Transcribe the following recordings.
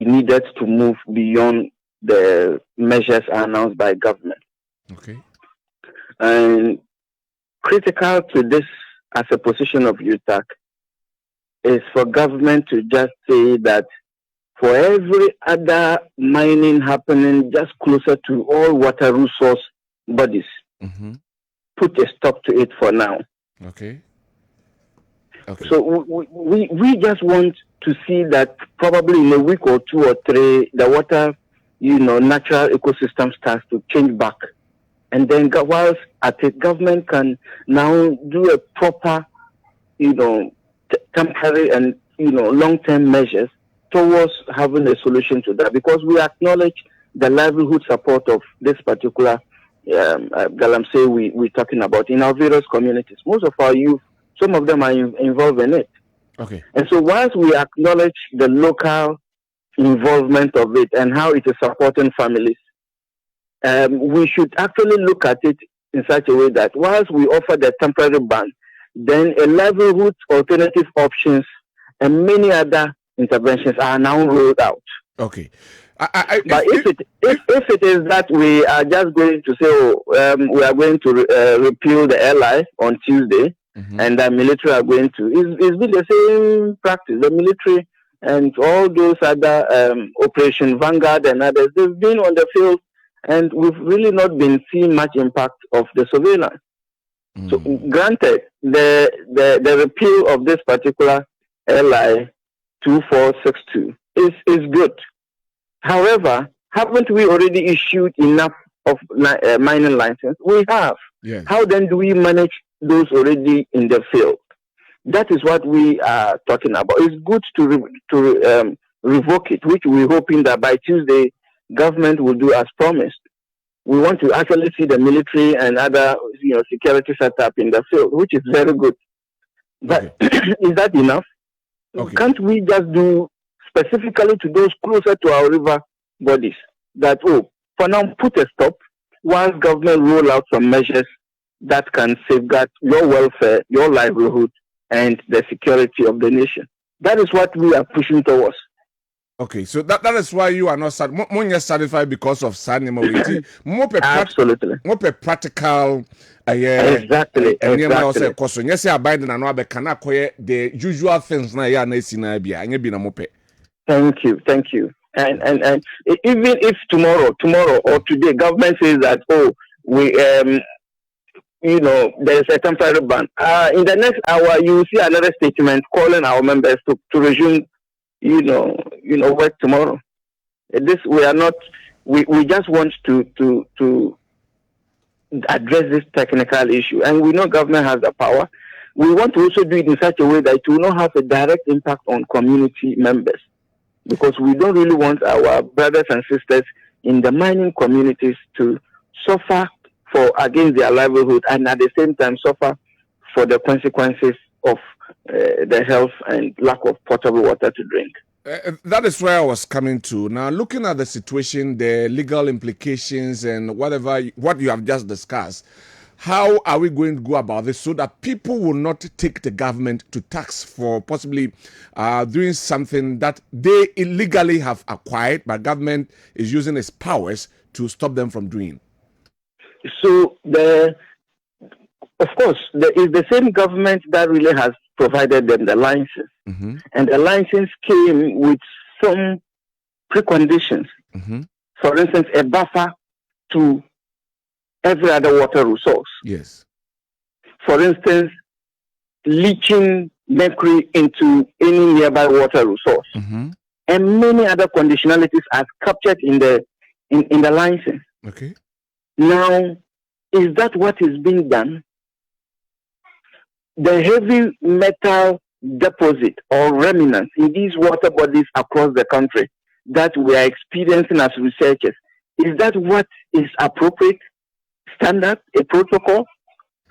needed to move beyond the measures announced by government. Okay. And critical to this as a position of UTAC is for government to just say that for every other mining happening just closer to all water resource bodies, put a stop to it for now. Okay. So we just want to see that probably in a week or 2 or 3, the water, natural ecosystem starts to change back. And then whilst at it, government can now do a proper, temporary and, long-term measures towards having a solution to that. Because we acknowledge the livelihood support of this particular galamsey we're talking about in our various communities. Most of our youth, some of them are involved in it. Okay. And so once we acknowledge the local involvement of it and how it is supporting families, we should actually look at it in such a way that whilst we offer the temporary ban, then a livelihood alternative options and many other interventions are now rolled out. Okay. But if it is that we are just going to say, we are going to repeal the LI on Tuesday, and the military are going to, it's been the same practice. The military and all those other Operation Vanguard and others, they've been on the field, and we've really not been seeing much impact of the surveillance. So granted, the repeal of this particular LI 2462 is good. However, haven't we already issued enough of mining license? We have. Yes. How then do we manage those already in the field? That is what we are talking about. It's good to revoke it, which we're hoping that by Tuesday, government will do as promised. We want to actually see the military and other security set up in the field, which is very good. But is that enough? Okay. Can't we just do specifically to those closer to our river bodies that, for now, put a stop while government roll out some measures that can safeguard your welfare, your livelihood, and the security of the nation? That is what we are pushing towards. Okay, so that is why you are not satisfied because of sanity. Absolutely. More practical. Exactly. Yes, the usual things Thank you. And even if tomorrow or today, government says that we there's a temporary ban. In the next hour, you will see another statement calling our members to resume work tomorrow. This we are not. We just want to address this technical issue, and we know government has the power. We want to also do it in such a way that it will not have a direct impact on community members, because we don't really want our brothers and sisters in the mining communities to suffer against their livelihood, and at the same time suffer for the consequences of the health and lack of potable water to drink. That is where I was coming to. Now, looking at the situation, the legal implications, and what you have just discussed, how are we going to go about this so that people will not take the government to tax for possibly doing something that they illegally have acquired, but government is using its powers to stop them from doing? So, of course, there is the same government that really has provided them the license. And the license came with some preconditions. For instance, a buffer to every other water resource. Yes. For instance, leaching mercury into any nearby water resource. And many other conditionalities are captured in the license. Okay. Now, is that what is being done? The heavy metal deposit or remnants in these water bodies across the country that we are experiencing as researchers, is that what is appropriate, standard, a protocol?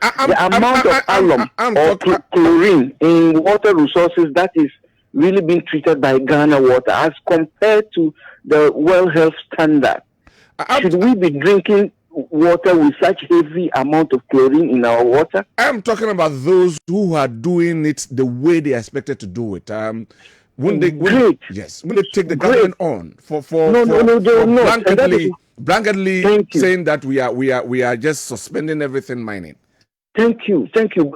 The amount of alum or chlorine in water resources that is really being treated by Ghana Water as compared to the World Health Standard. Should we be drinking water with such heavy amount of chlorine in our water? I'm talking about those who are doing it the way they are expected to do it. Wouldn't they take the government on for blanketly saying that we are just suspending everything mining? Thank you.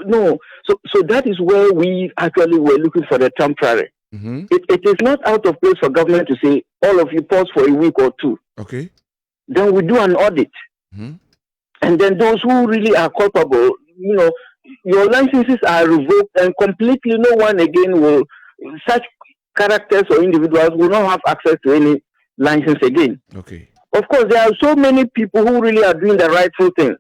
No, so that is where we actually were looking for the temporary. It is not out of place for government to say, all of you pause for a week or two. Okay. Then we do an audit. And then those who really are culpable, your licenses are revoked and completely no one again will, such characters or individuals will not have access to any license again. Okay. Of course, there are so many people who really are doing the rightful things.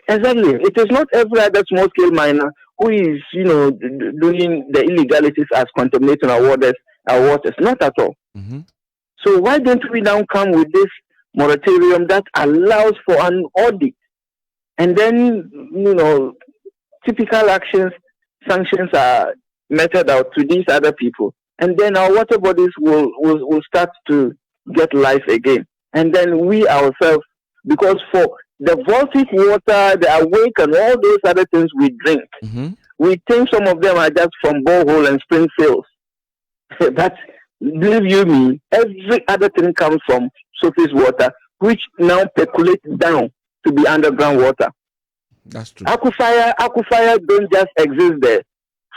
Exactly. It is not every other small-scale miner who is, doing the illegalities as contaminating our waters. Not at all. So why don't we now come with this moratorium that allows for an audit? And then, typical sanctions are meted out to these other people. And then our water bodies will start to get life again. And then we ourselves, because for the voltic water, the awake, and all those other things we drink, we think some of them are just from borehole and spring fields. But believe you me, every other thing comes from surface water, which now percolates down to be underground water. That's true. Aquifer don't just exist there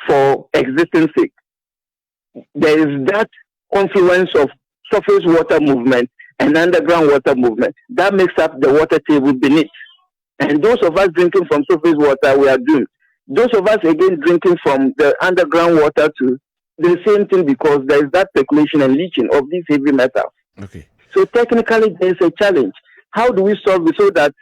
for existing sake. There is that confluence of surface water movement and underground water movement that makes up the water table beneath. And those of us drinking from surface water, we are doomed. Those of us again drinking from the underground water too, the same thing, because there is that percolation and leaching of these heavy metals. Okay. So technically there is a challenge. How do we solve it so that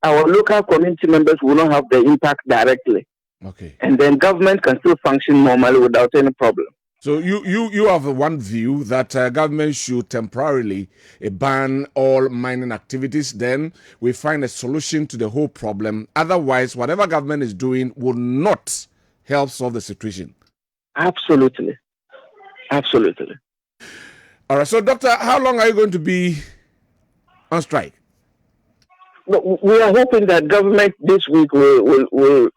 our local community members will not have the impact directly? Okay. And then government can still function normally without any problem. So you have one view that government should temporarily ban all mining activities. Then we find a solution to the whole problem. Otherwise, whatever government is doing will not help solve the situation. Absolutely. All right. So, Doctor, how long are you going to be on strike? We are hoping that government this week will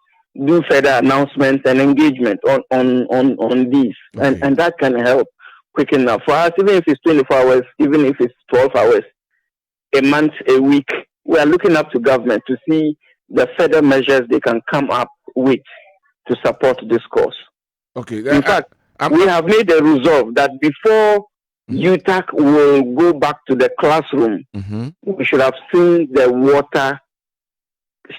do further announcements and engagement on these, okay. and that can help quick enough for us. Even if it's 24 hours, even if it's 12 hours, a month, a week, we are looking up to government to see the further measures they can come up with to support this cause. Okay. In fact, we have made a resolve that before UTAC will go back to the classroom, we should have seen the water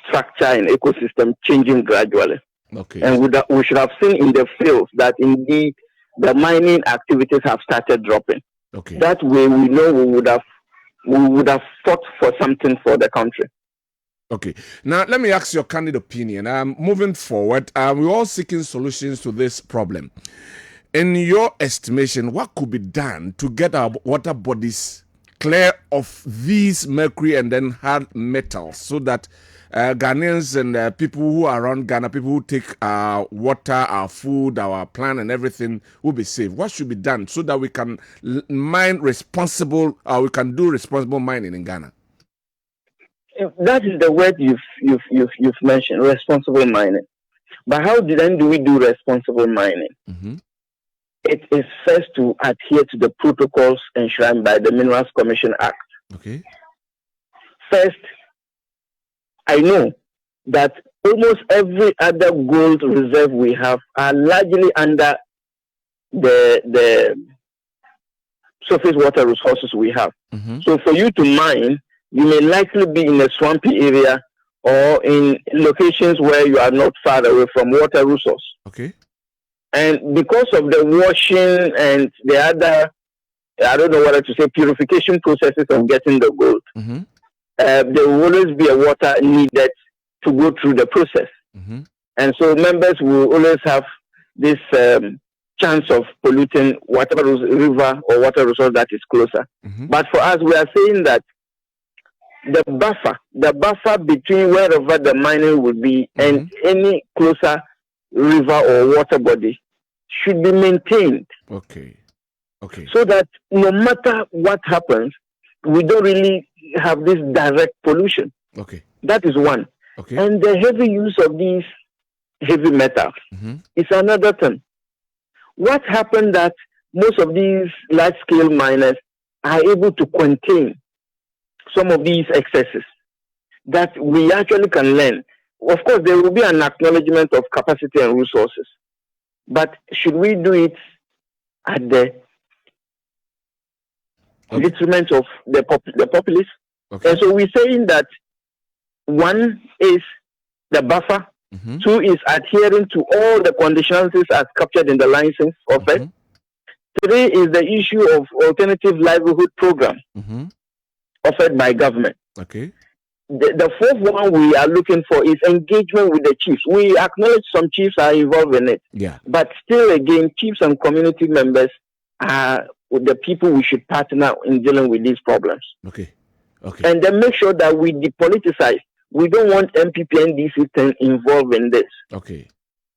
structure and ecosystem changing gradually. Okay. And we should have seen in the fields that indeed the mining activities have started dropping. Okay. That way we know we would have fought for something for the country. Okay. Now let me ask your candid opinion. Moving forward, we're all seeking solutions to this problem. In your estimation, what could be done to get our water bodies clear of these mercury and then hard metals so that Ghanaians and people who are around Ghana, people who take our water, our food, our plant and everything will be safe? What should be done so that we can mine responsible, we can do responsible mining in Ghana? That is the word you've mentioned, responsible mining. But how do we do responsible mining? It is first to adhere to the protocols enshrined by the Minerals Commission Act. Okay. First, I know that almost every other gold reserve we have are largely under the surface water resources we have. So for you to mine, you may likely be in a swampy area or in locations where you are not far away from water resource. Okay. And because of the washing and the other, I don't know whether to say, purification processes of getting the gold, there will always be a water needed to go through the process. And so members will always have this chance of polluting whatever river or water resource that is closer. But for us, we are saying that the buffer between wherever the mining would be and any closer river or water body should be maintained. Okay. So that no matter what happens, we don't really have this direct pollution. Okay. That is one. Okay. And the heavy use of these heavy metals is another thing. what happened that most of these large-scale miners are able to contain some of these excesses that we actually can learn. Of course, there will be an acknowledgement of capacity and resources, but should we do it at the detriment of the populace? Okay. And so we're saying that one is the buffer, two is adhering to all the conditionalities as captured in the license offered. Three is the issue of alternative livelihood program offered by government. Okay. The fourth one we are looking for is engagement with the chiefs. We acknowledge some chiefs are involved in it. Yeah. But still, again, chiefs and community members are the people we should partner in dealing with these problems. Okay. Okay. And then make sure that we depoliticize. We don't want MPP and DC involved in this. Okay.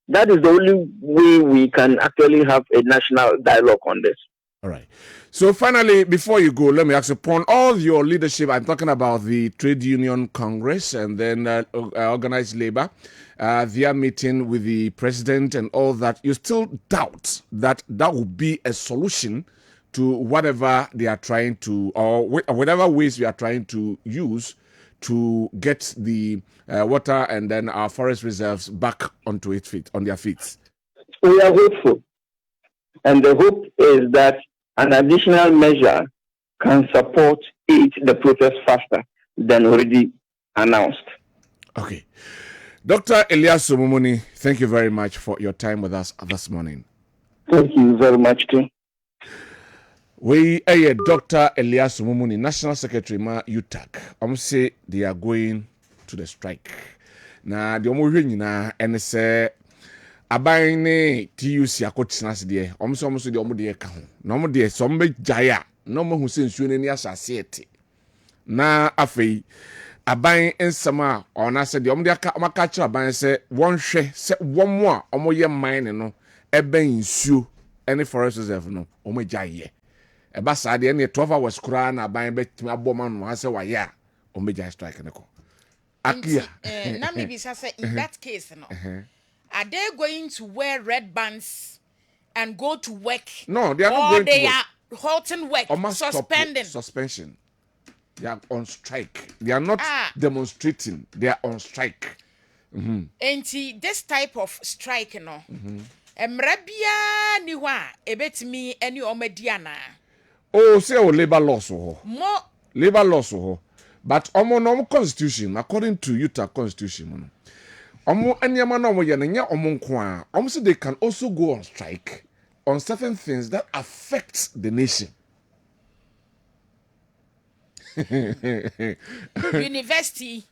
That is the only way we can actually have a national dialogue on this. All right. So finally, before you go, let me ask you, upon all your leadership, I'm talking about the Trade Union Congress and then organized labor, their meeting with the president and all that, you still doubt that that will be a solution to whatever they are trying to, or whatever ways we are trying to use to get the water and then our forest reserves back on their feet? We are hopeful. And the hope is that an additional measure can support the process faster than already announced. Okay. Dr. Elias Mumuni, thank you very much for your time with us this morning. Thank you very much, too. We are Dr. Elias Mumuni, National Secretary ma UTAC. Say they are going to the strike. Now, the Omo and say abaine TUC akotsena de omso de omo de ka ho na omo de so mbe jaya na omo hu sensuo ni asase ete na afei aban ensama ona se de omo de aka maka kira aban se won hwe se womo a omo ye mine no ebe nsuo ene forest reserve no omo jaye e ba sa de ne 12 hours kura na aban betimi aboma no ha se waye a omo jaya strike ne ko akia na me bisa say in that case no are they going to wear red bands and go to work? No, they are not going to work. Or they are halting work, suspending. Suspension. They are on strike. They are not demonstrating. They are on strike. And this type of strike, you know, emrabia ni wa ebetimi any omediana. Oh, say labor laws more labor laws but no constitution according to Utah constitution. They can also go on strike on certain things that affect the nation. University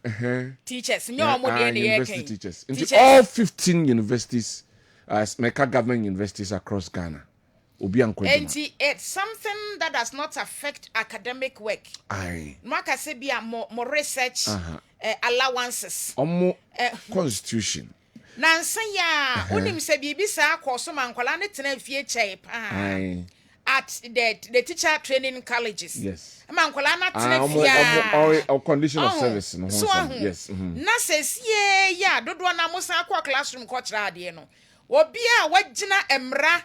teachers, university teachers. All 15 universities, Mecca government universities across Ghana. And it's something that does not affect academic work. More research allowances. Constitution. Nansanya, unim se bibi sa koso mankwala ne tena fie chep at the teacher training colleges. Yes. Mankwala na tena fie or condition of service no. Yes. Na sesie ya dodo na musa akwa classroom ko kira ade no. Obi a wagina emra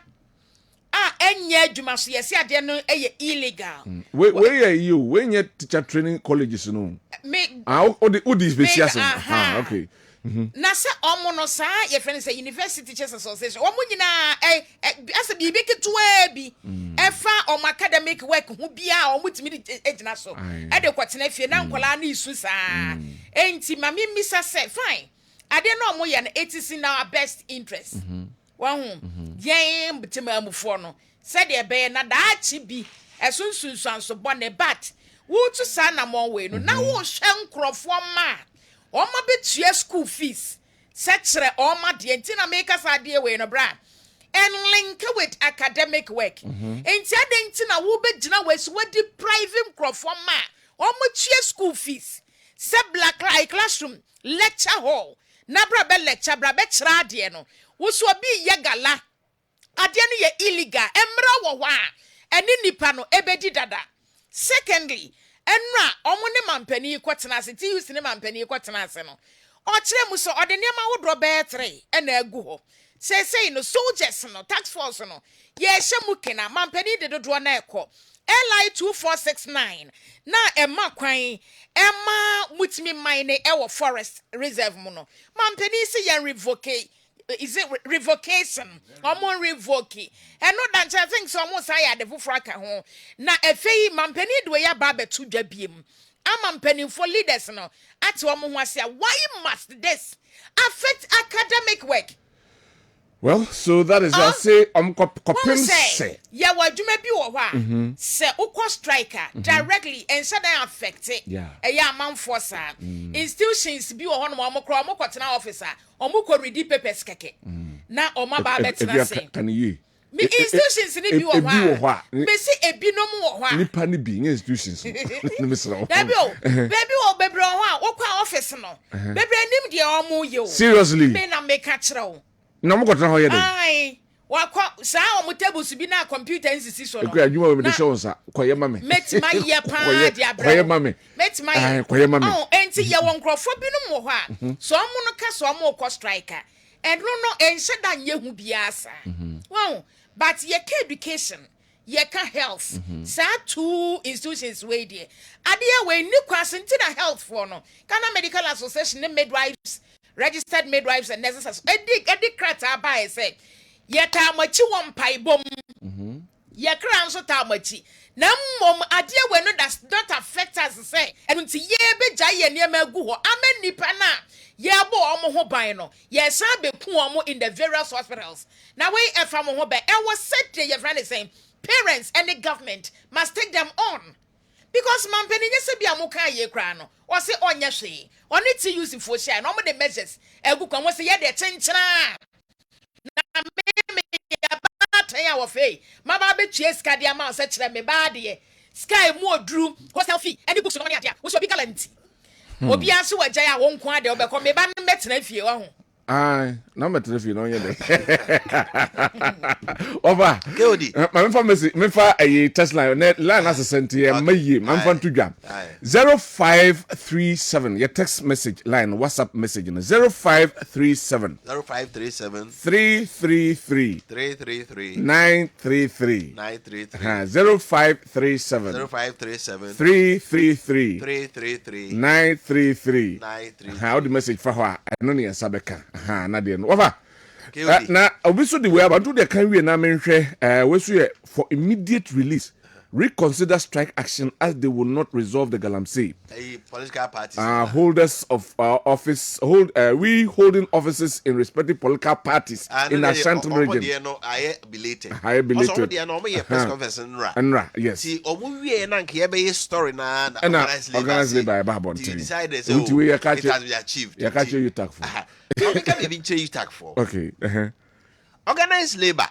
enye adwuma so yesi ade no illegal. Where you when you teacher training colleges no. Me odi special. Okay. Na se omo no sa ye friend say University Teachers Association omo nyina asa bi ketewa bi efa omo academic work hu bia omo timi ejina so e de kwatena fie na nkola na isu sa enti mami misa say fine ade no omo ye na etisi na our best interest wa hu yen bitima amufo no said de be na daachi bi esunsunsuanso bone but wo tu sa na mo we no na wo hwe nkrofo ma Oma betua school fees. Sechere oma de entina make us idea we no bra. And link with academic work. Enti ade entina wo be gina we so we depriving crofo ma. Oma tua school fees. Se black classroom lecture hall. Na bra be lecture bra be kira ade no. Wo so bi ye gala. Ade no ye illegal. Emra wo hwa. Eni nipa no ebedi dada. Secondly, enra omo ne mampani kwatena ase ti use ne mampani kwatena ase no o kire mu so ode ne ma wodro be 3 na agu ho say no soldiers no tax force no ye shemukena mampani de do na ekọ LI 2469 na Emma kwan Emma mutimi mine ewo forest reserve mu no mampani se ye revoke. Is it revocation? Omo revoke. And no dan I think so almost I the fufraka ho. Na efei mampani do ya ba betu dwa biem. Amampani for leaders no. Ati omo ho ase why must this affect academic work? Well, so that is I say kopim say. Ya wadwuma bi wo ho a se ukọ striker directly and said I affect it. Yeah. Ya manfo sa. Institutions bi wo ho no mo kro mo kwotena officer. Omo ko ready papers keke. Na omo ba betena say. Can you? Me institutions ni bi wo ho a. Me si ebi no mo wo ho a. Nipa ni bi institutions. Ni me sra. Baby o bebre ho a wo kwa office no. Bebre nim de omo ye o. Seriously. Me na make a kire o. No mo kwotena ho ye dey. Ai. Wakwa sa omo tables bi na computer nsisi so no. Ekwa adwuma we dey show nsa. Koye mame. Metima ye pa dia bra. Koye mame. Metima ye. Ai koye mame. Oh, enti ye won krofo bi no mo ho a. So omo no ka so omo ko striker. And no ense da nye hu bia asa. Wow, but ye ka education, ye ka health. Sa two institutions we there. Ade we ni kwase ntina health for no. Ghana Medical Association ne midwives, registered midwives and nurses. Edi krata ba e say ye ta machi won pai bom. Ye kra nso ta machi. Na mom ade we no does not affect us say. Enti ye be gya ye niam agu ho. Amanipa na ye bo omo ho ban no. Ye san be ku omo in the various hospitals. Now we efam ho ba. E was said to your friend is saying parents and the government must take them on. Because man penye se bia mo kan ye kra no. O se onya hwe. Oni ti use for share no mo the measures. Egu kan wo se ye de chenchena. Na me ya wo fe mama be tue ska dia ma se kire me ba de sky mu oduru hostel fee any books no ade wo so bi galanti obi aso wa jaya wo nko ade obekọ me ba no metena fie wa ho ai na metena fie no ye de over Geodi my information me fa a Tesla net line assistant ye maye man fa tudwa 0537 your text message line WhatsApp message 0537 333 933 0537 333 933 how the message for her no ne sabeka na de no over na obiso the way about do the can we na menhwe we so for immediate release reconsider strike action as they will not resolve the galamsey. Political parties Holders of office we holding offices in respective political parties in Ashanti region. I belated. Also, they are no me press conference Nra, yes. See, omuwie na nke be story na organized by Babon. Decided it has been achieved. You catch you talk for. How can we change you talk for? Okay. Organized labor.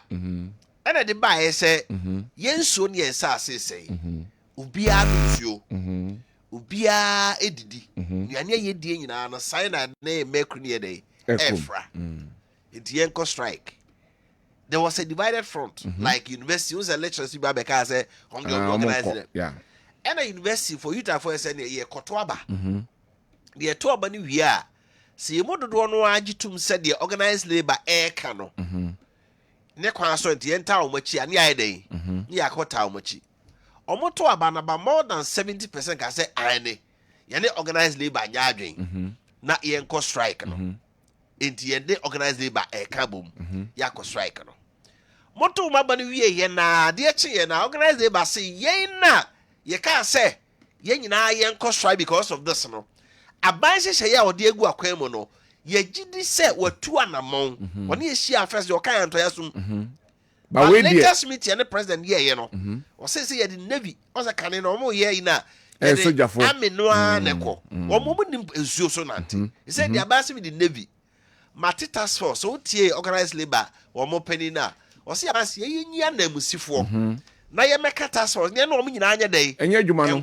And the buy say, yenso ne yensase say. Ubia nsuo. Ubia edidi. Nuane ye die nyina no sign na make ne dey. Efra. It yenko strike. There was a divided front. Like university was a lecturers be abeka say on the organized. Yeah. And a university for you to for say ye kotoaba. The toaba ni wi a. Se ye mododo no agitum said the organized labor ka no. Ne kwa so enti enta omachi ani ayedai ni akota omachi omoto abanaba more than 70% ka say ane ye ne organized labor anya adwen na ye nko strike no enti ye ne organized labor ka bom ya ko strike no moto maba no wie ye na de eche ye na organized labor say ye na ye ka say ye nyina ye nko strike because of this no aban hye ye ode egu akwan mu no ye gidi se watu anamon oni ye shia first your kan to yasum but we dey latest meeting the president ye no o say ye the navy o say kan no mo ye ina soldier for ameno aneko o mo nim ensuo so nante he said the abasi with the navy mati task force so tie organized labor o mo pani na o say abasi ye nyia na musifo na ye meka task force ne no o nyina anya dai enya adwuma no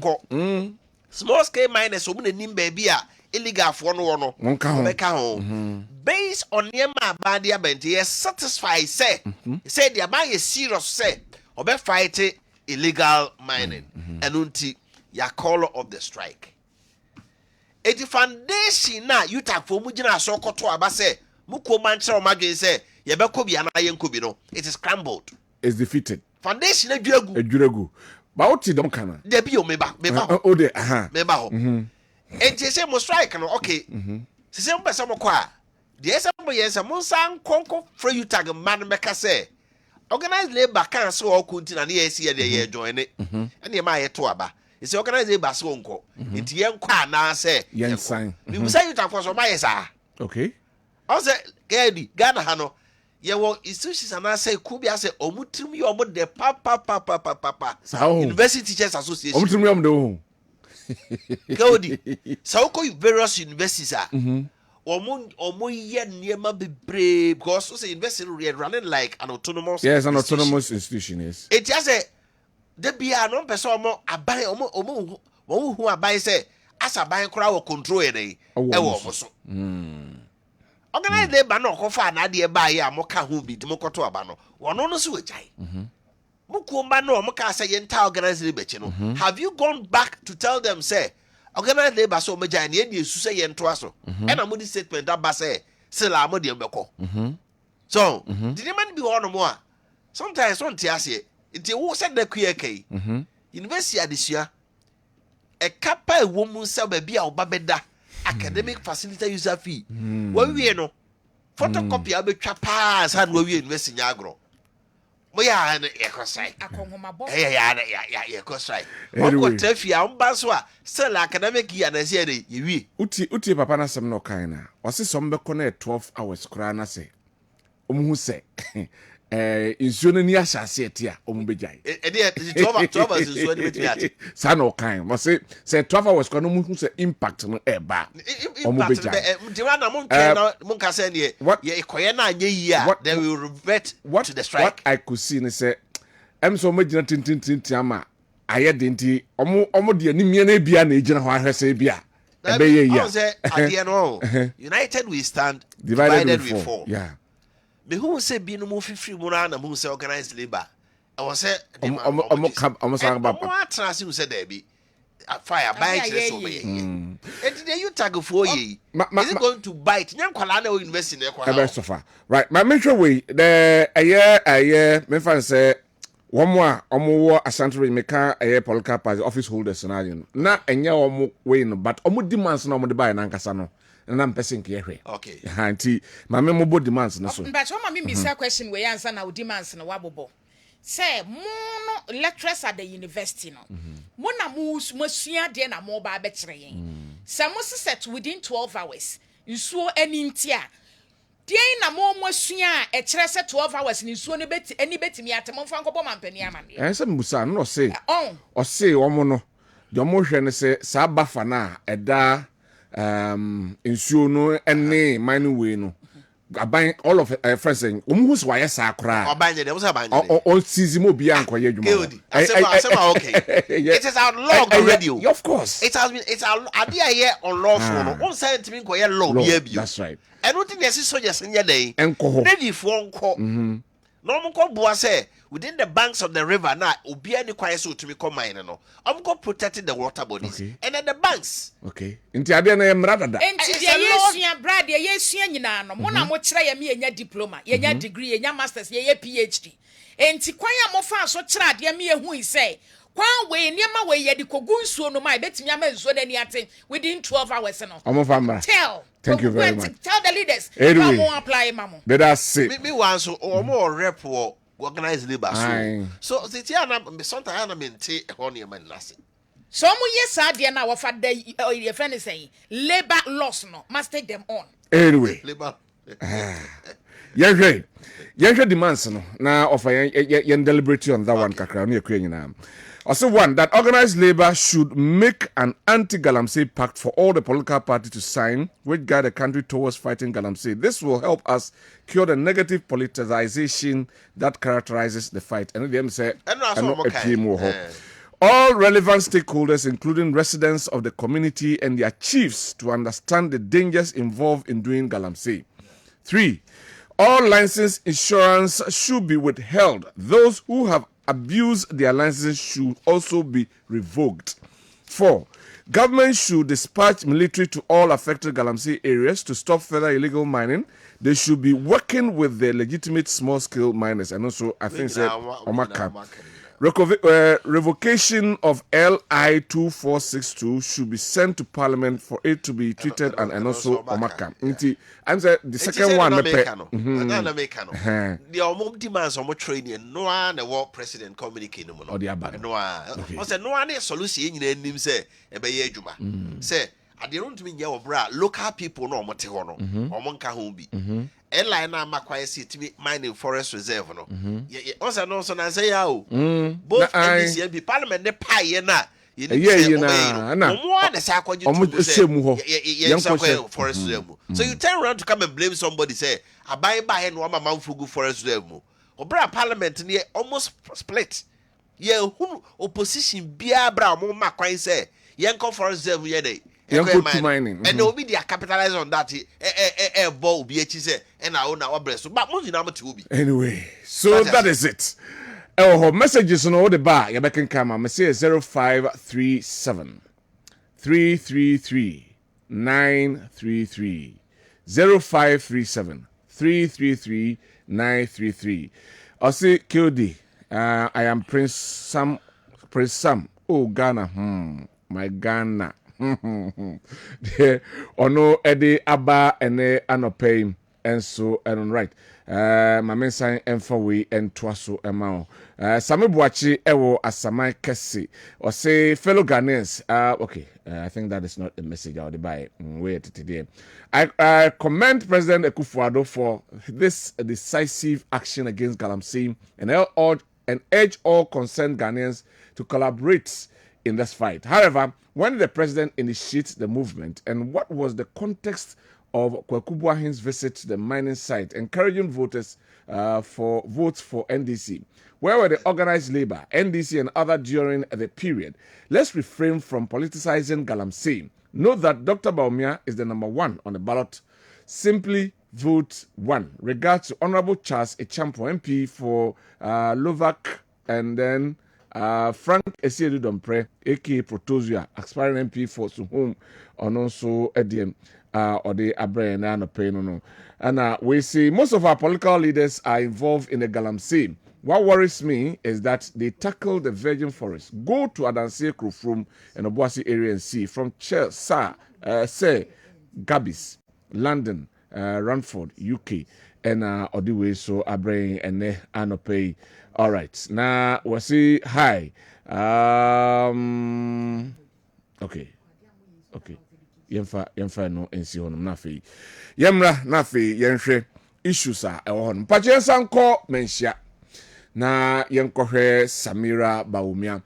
small scale miners o mo nim ba bia illegal for no meka ho based on yema abadia bent ye satisfied say say the aban is serious say obe fight illegal mining and unti ya call of the strike eti foundation na yuta for mu gina so koto aba say muko man kire o madwen say yɛbɛkɔ bi ana yɛnkɔ bi no it is scrambled. It's defeated. Foundation adwiragu. Adwiragu. But what you don't can. There be meba ho. Oh de aha. Meba ho. Enti say mo strike no okay. Say mo pesa mo kɔ a. The say mo yes mo san konko free you tag man meka say. Organized labor can so all continue na yes here dey join it. And e ma ye to aba. E say organized labor so nko. Enti yen kɔ na say. Yen sign. We say you tag for so ma yes ah. Okay. I say Ghana ha no. Ye wo institutions and I say could be as a omutrim you omo de papa University Teachers Association omutrim you omo de Godi so ko various universities are omo ye niema bebre because so say university we running like an autonomous autonomous institution yes it has a de bia no person omo aban omo hu aban say as aban kora wo control e dey e wo omo so organized labor no kofa na de ba ye amoka hu bi dimo koto aba no wono no so wajai mukumba no amoka say yenta organized labor chi no have you gone back to tell them say organized labor so majai na e su say yento aso e na mo di statement aba say sila mo de mbeko so did the man be one mo a sometimes on tiase it wo said the kuyeke university adesua e kapa e wo mu se ba bia obabeda academic facility user fee when we no photocopy abetwa pass and we university nyagro mo ya na e ko sai akonhoma bo ya ko sai o ko trafia mba so a still academic year na say dey yewie uti papa na sem no kan na o se so mbeko na 12 hours kura na say omuhu se insuo no ni asase etia omubejai e dey 12 hours insuo ni betimi ati sa no kan mo say 12 hours kura no muhu se impact no e ba omubejai the one na mon ka say ne ye ikoye na anye yi a they will revert to the strike. What I could see ne say em so magina tintin ama aye denti omo de animie na bia na ejina ho ahwese bia e be ye ya say adie no united we stand, divided we fall. Yeah. Me who say bi no mo fifiri mu na mo say organized labor I was say omo sang ba mo atrase who say there be fire bite so be and did you tag for ye is it going to bite nyam kwala na university na kwala so far right my make sure we the aye me fan say one more omo asantry meka aye political party office holders na enye omo we no but omo demands na omo de buy na nkasa no na person ke hwe okay anti ma me mo bo demands na so but o ma me bisa question we answer na demands na wabobo say mo no lecturers at the university no mo na mo sua de na mo ba be kire yen say mo set within 12 hours nsuo ani ntia de na mo sua e kire say 12 hours ni nsuo ne beti ani betimi atem mfa nkobo mampani amane say musa no say o say o mo no de mo hwe ne say sa bafa na eda nsuo no ene manu we no aban all of friends who's why sa kra abanye dem say abanye on season mo bia ankoye adwuma okay it is outlawed already of course it's idea here on lawful no on say ntimi nkoye law bia bi that's right and what thing yes soldiers nya dey enko ready for nko no mo ko boa say within the banks of the river na obi ani kwaye so tumi come mine no go protecting the water bodies and at the banks nti ade na yemra dada nti de yesua brad yesua nyina no mo na mo kire ya me yenya diploma yenya degree yenya masters yenya phd nti kwan ya mo fa so kire ade me ehu ise kwan we niema we ye de kogu nsuo no mai betimi ama nsuo na ni ate within 12 hours no omo famra thank you very much tell the leaders anyway, mo apply mamo let us see me wan so omo rep wo organized labor so titia na sometimes na mente ho ne man nase so mo yes ade na wo fa da your friend is saying labor loss no must take them on anyway labor yeah demands no na offer yen deliberate on that one kakra no yakua nyina also one that organized labor should make an anti-Galamsey pact for all the political parties to sign, which guide the country towards fighting Galamsey. This will help us cure the negative politicization that characterizes the fight. And them say, all relevant stakeholders, including residents of the community and their chiefs, to understand the dangers involved in doing Galamsey. 3. All license insurance should be withheld. Those who have abused their licenses should also be revoked. 4. Government should dispatch military to all affected Galamsey areas to stop further illegal mining. They should be working with the legitimate small-scale miners. And also, I think, revocation of LI 2462 should be sent to Parliament for it to be treated and also Omaka. And the second one, the omum demands on training. No one the war president communicating. Or the abad. No one. No one solution in him say Ebeye Juma. Say I don't mean your bra local people no motehono or monka humbi. LI na Maakye city mining forest reserve no. Also no so na say both NDC and Parliament ne pie na. So you turn around to come and blame somebody say I buy and one man fugu forest reserve. Obra Parliament near almost split. Who opposition bia bra mo Maakye say yanko forest reserve ye dey. Mining. And they will be capitalize on that. Ball be say and I own our breast. But most anyway, so that is it. Oh, messages on all the bar. You can come. I'm say 0537 333 933 0537 333 933. I say QD. I am Prince Sam. Oh Ghana. My Ghana. Ono ede aba ene anopay enso enon right. My men sign enfawe entwaso emao. Sami Buachi ewo asamai kesi. Or say fellow Ghanaians. Okay. I think that is not the message I would buy. Wait today. I commend President Akufo-Addo for this decisive action against Galamsey and urge all concerned Ghanaians to collaborate in this fight. However, when did the president initiate the movement, and what was the context of Kwaku Boahen's visit to the mining site, encouraging voters for votes for NDC? Where were the organized labor, NDC, and other during the period? Let's refrain from politicizing Galamsey. Note that Dr. Bawumia is the number 1 on the ballot. Simply vote 1. Regards to Honorable Charles Echampo, MP for Lovac, and then Frank Esiedu Dompre, aka Protozia, aspiring MP for Suhum, and also Ediem, or the Abraham and Payno. And we see most of our political leaders are involved in the Galamsey. What worries me is that they tackle the virgin forest, go to Adansi, Krufrum, and Obuasi area and see from Say, Gabis, London, Ranford, UK, and Odiwe, so Abraham and Anopay. All right, now we'll see. Hi. Okay. Yemfa no ensi honum nafi. Yemra nafi yenhwe issues a ewo honum. Pache sanko menhia. Na yenkohwe Samira Bawumia.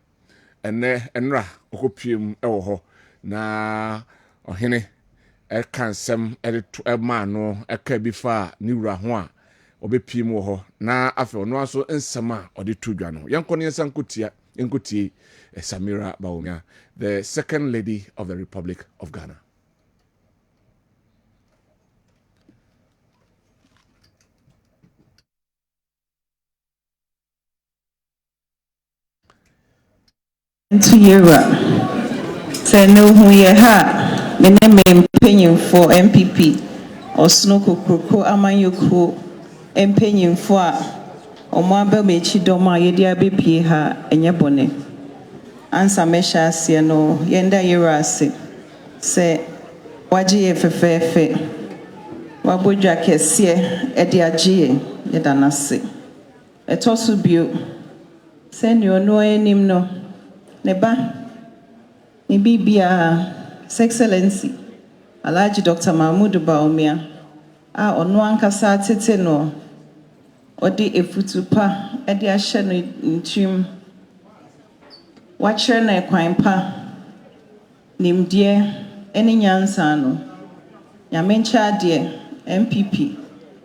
Enra okopiem ewo ho. Na ohene kansem ma no eka bi fa ni wura ho a obepiem wo ho. Na afi ono aso nsema ode tudwa no. Yenkone sankotia Nkuti Samira Bawumia, the second lady of the Republic of Ghana. Into Europe, say no who ye ha, me name penny for MPP or Snoko Kroko Amanyoko, and penny for. Omwaba mechi doma yedi abepie ha enyebone ansa mesha asie no yenda yerase se waji efefefe wabodwa kese edi agie yeda nase etosu bio se ni ono enim no ne ba ni bibia excellency Alhaji Dr. Mahmoud Bawumia a ono ankasa tete no odi efutupa edi ahye no ntim wachere na ekwan pa nimdie eni nyansa no nyamencha de MPP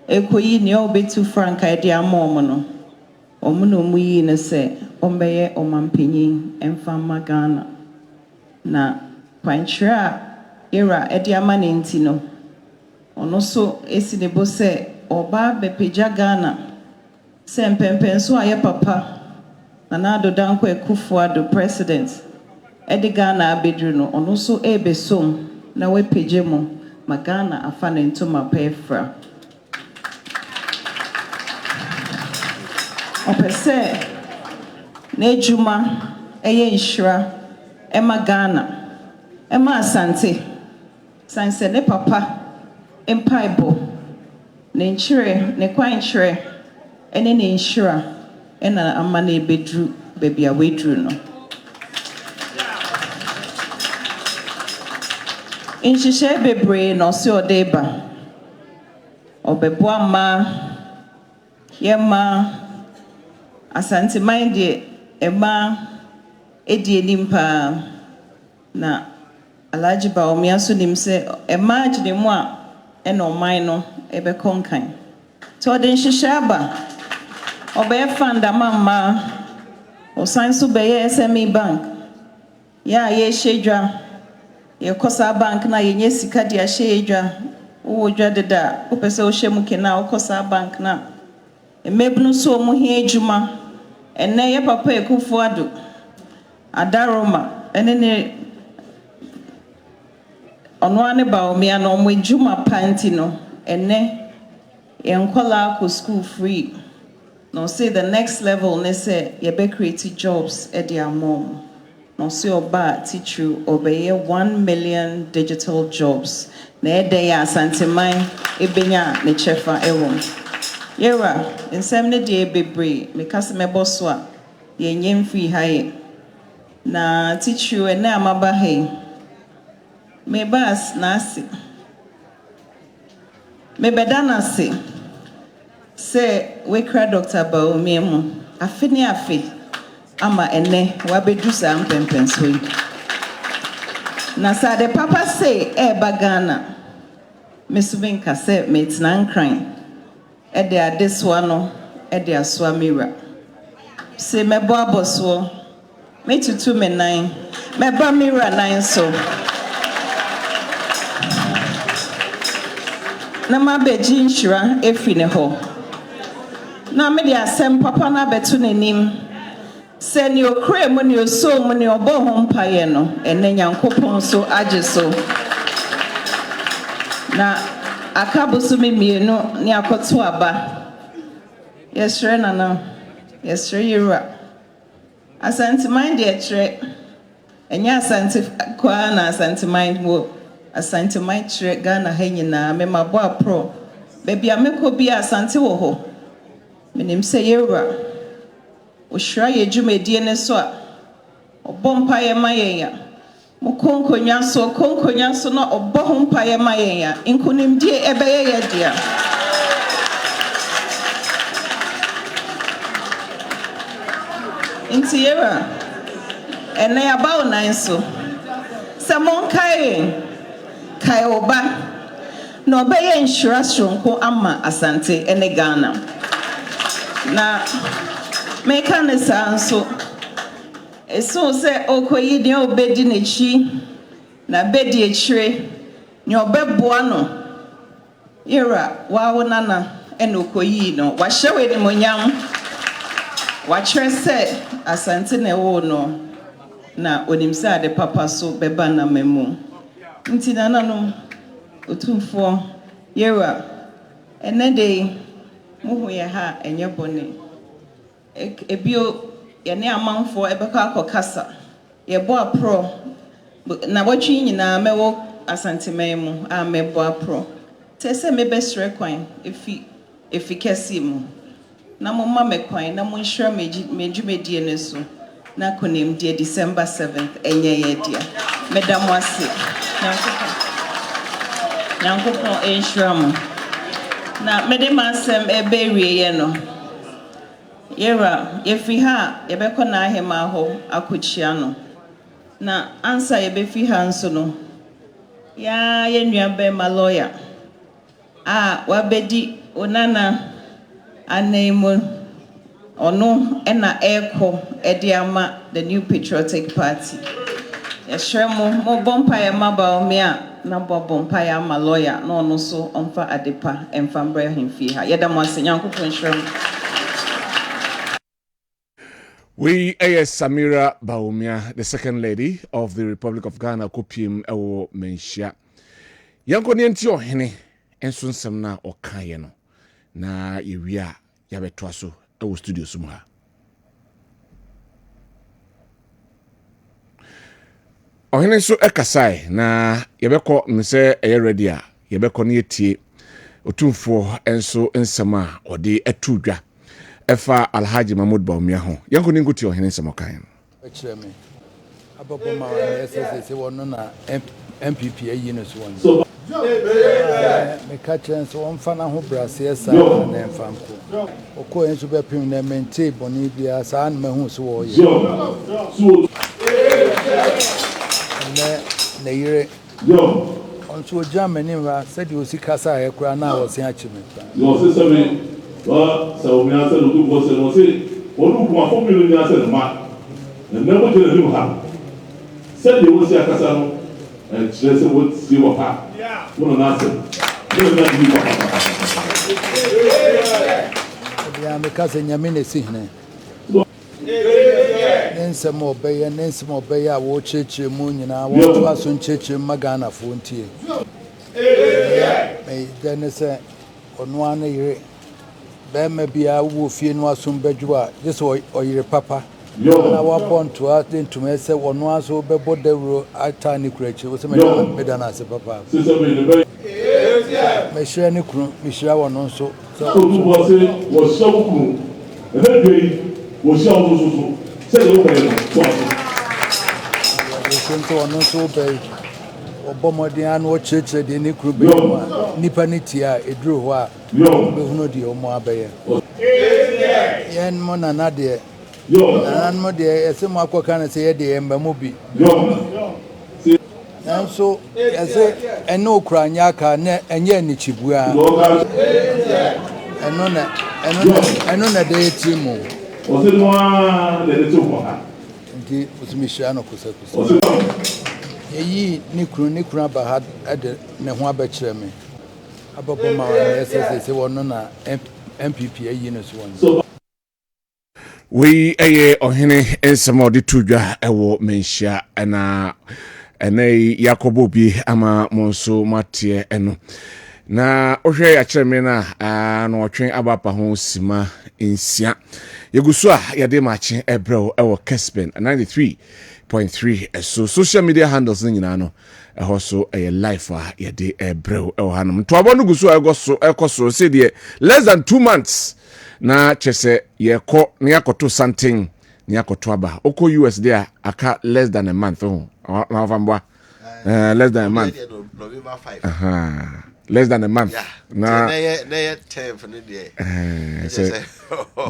ekoyi ne obetu franka edi amom no omuno muyi ne se ombeye omampanyin emfa magana na kwanchira era edi amane ntino ono so esi nebo se oba bepeja Ghana Sempempen so aye papa Dankwah Kufuado president ɛde Ghana abedru no ɔno so ebesom na wepagye mo ma Ghana afa ne ntoma pɛfra ɔpɛsɛ na adwuma ɛyɛ nhyira ɛma Ghana ɛma asante sanse ne papa empaibo ne nkyerɛ ne kwankyerɛ ɛne ne nhyira ɛna ama na ebedru baby a wedru no nhyehyɛ bebree na ɔse ɔde ba ɔbɛboa mmaa yɛma asante man deɛ ɛma ɛdi anim paa na Alhaji Baomia so nim sɛ ɛma gyina mu a ɛna ɔman no ɛbɛkɔ nkan nti ɔde nhyehyɛ aba ɔbɛyɛ fund ama mmaa ɔsan so bɛyɛ SME bank yɛ a yɛhyɛ dwa yɛkɔ saa bank na yɛnyɛ sika de ahyɛ dwa wowɔ dwa deda wopɛ sɛ wohyɛ mu kena wokɔ saa bank na mmabunu so ɔmo hia adwuma ɛnɛ yɛ papa Ekufo Addo Adaroma ɛne ne ɔno ane Baomia no ɔmo adwuma panti no ɛnɛ yɛnkɔla akɔ school free no say the next level ne say yɛbɛ create jobs ɛde amom no say ɔba teacher ɔbɛyɛ 1 million digital jobs na ɛdɛ yɛ asanteman ebenya ne kyɛfa ɛwom yɛra nsɛm ne deɛ bebree mekasa mɛbɔ so a yɛnyɛ mfiri ha yɛ na teacher ɛnɛ amaba ha yi mebas na ase mebɛda na ase sɛ wekra Dr. Baomia mu afe ne afe ama ene wabedu saa mpɛmpɛnso yi na saa de papa say eba Ghana mesubin ka sɛ metena nkran ɛde adesoa no ɛde asoa mira sɛ mɛbɔ abɔsoɔ metutu me nan mɛba mira nan so na mabɛgye nhyira efi ne hɔ na me de asɛm papa na betu n'anim sɛ ne okra mu ne oso mu ne ɔbɔ ho mpaeɛ no ɛnɛ Nyankopɔn so agye so na akaboso me mienu ne akɔto aba yɛsrɛ nana yɛsrɛ yɛwura asanteman de ɛkyerɛ ɛnyɛ asante kwa na asanteman wo asanteman kyerɛ Ghana ha nyinaa me mabɔ apro baabi a mekɔ bi asante wɔ hɔ menim sɛ yɛwura ohyira yɛ dwumadie ne so a ɔbɔ mpaeɛ ma yɛn a mo konkonya so na ɔbɔ ho mpaeɛ ma yɛn a nkonimdie ɛbɛyɛ yɛ dea nti yɛwura ɛnɛ yɛaba wo nan so sɛ monkae kae wo ba na ɔbɛyɛ nhyira soronko ama asante ɛne Ghana na meka ne saa nso eso sɛ okoyi ne obedi n'ekyi na bedi ekyire ne obɛboa no yɛra wawo nana ɛna okoyi no wahyɛ we ne monyam wakyerɛ sɛ asante na ɛwɔ no na onim sɛ ade papa so bɛba na memu nti nananom otumfoɔ yɛra ɛnɛ de muhu yɛ ha ɛnyɛ bɔne ebio yɛne amanfoɔ ɛbɛkɔ akɔkasa yɛbɔ aprɔ na wɔtwe nyinaa mɛwɔ asanteman mu a mɛbɔ aprɔ te sɛ mebɛsrɛ kwan efi kɛse mu na momma me kwan na monhyira medwumadie ne so na konimdie December 7th ɛnyɛ yɛ dia meda mo ase Nyankopɔn ɛnhyira mo na mede masɛm ɛbɛwie yɛ no yɛra yɛfiri ha yɛbɛkɔ na ahema hɔ akɔkyia no na ansa yɛbɛfiri ha nso no yɛnua bɛma lawyer a wabɛdi onana anaimu ɔno ɛna ɛkɔ ɛde ama the New Patriotic Party yɛhyerɛ mo bɔ mpaeɛ ma Baomia na bɔ mpaeɛ ama lawyer na ɔno so ɔmfa adepa ɛmfa mbrɛ hemfie ha yɛda mo ase Nyankopɔn hyerɛ mo. We Samira Baumia, the second lady of the Republic of Ghana, Kopim Ewo Menshia. Yanko Nientio Hene, Ensun Samna or Kayeno. Na Iria Yabetwaso, Ewo Studio Sumha. Ohene so ekasai na yebeko nse eyeredia yebeko ne etie otumfo enso nsema ode etudwa efa Alhaji Mahmoud Baumia ho yanko ningo ti ohene nsema kan echeme ababo ma SSS wono na MPP ayi no so me ka chance won fa na ho brase esa na emfanko okọ enso be pim na mente boni bia sa na mahu so wo ye na yire on so Germany wa said you see kasa e kura na wo se achime yo se sabe wa sa o mi asa no du se no se onu ku afọ mi ni asa no ma na mo je ni ha said you see kasa no e chire se wo si wo pa wo na asa no na ni pa ya me kasa nyame ne si hene Nensemo obey a wo cheche mu nyina wo to aso cheche magana fo ntie then say onu an yire be ma bia wo fie no aso badwu a just oyire papa na wa ponto a dentum ese onu aso be bodawro ata ni kurachi wo se me da na se papa me share ni kru me share wono so so tu bo se wo shawo kru e be wo shawo so say you pay so so no so be obomodi an wo cheche de ni kru be nipa ni tia eduru ho a be hunu de omo abaye yen mo na de nan mo de ese mo akoka na se ye de emba mo bi so ese eno kra nya ka na enye ni chibua eno na de timu Ose noa de to ko ha. Nti osumishia no kusa. Eyi ni kru aba ha ade ne ho abekire me. Ababo ma wa SSS wono na MPP ayi no so. We ohene ensema de tudwa ewo menhia na Yakobo bi ama monso matie eno. Na ohwe ya kyereme na no otwen abapa ho sima nsia yeguso a yade mache ebrel ewo Kessben 93.3 so social media handles nyina no ehoso life a yade ebrel ewo hanum to abonu guso ekoso se de less than 2 months na chese yeko na yakoto something na yakoto aba oko US there aka less than a month na ovambwa less than a month November 5 less than a month. Yeah. Na 10 for the day.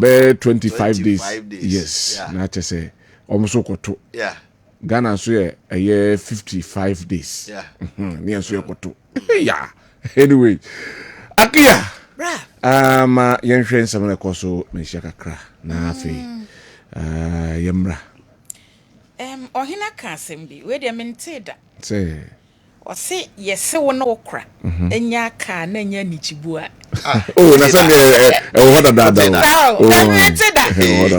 Be 25 days. Yes. Yeah. Na say almost koto. Yeah. Ghana so a year 55 days. Yeah. Near so koto. Yeah. Anyway. Akia. Bra. Yen hwen samana koso menhia kakra na afi. Yemra. Ohina kasem bi. We de menteda. Say Ose yese wo no okra enya ka na enya nichibua na say what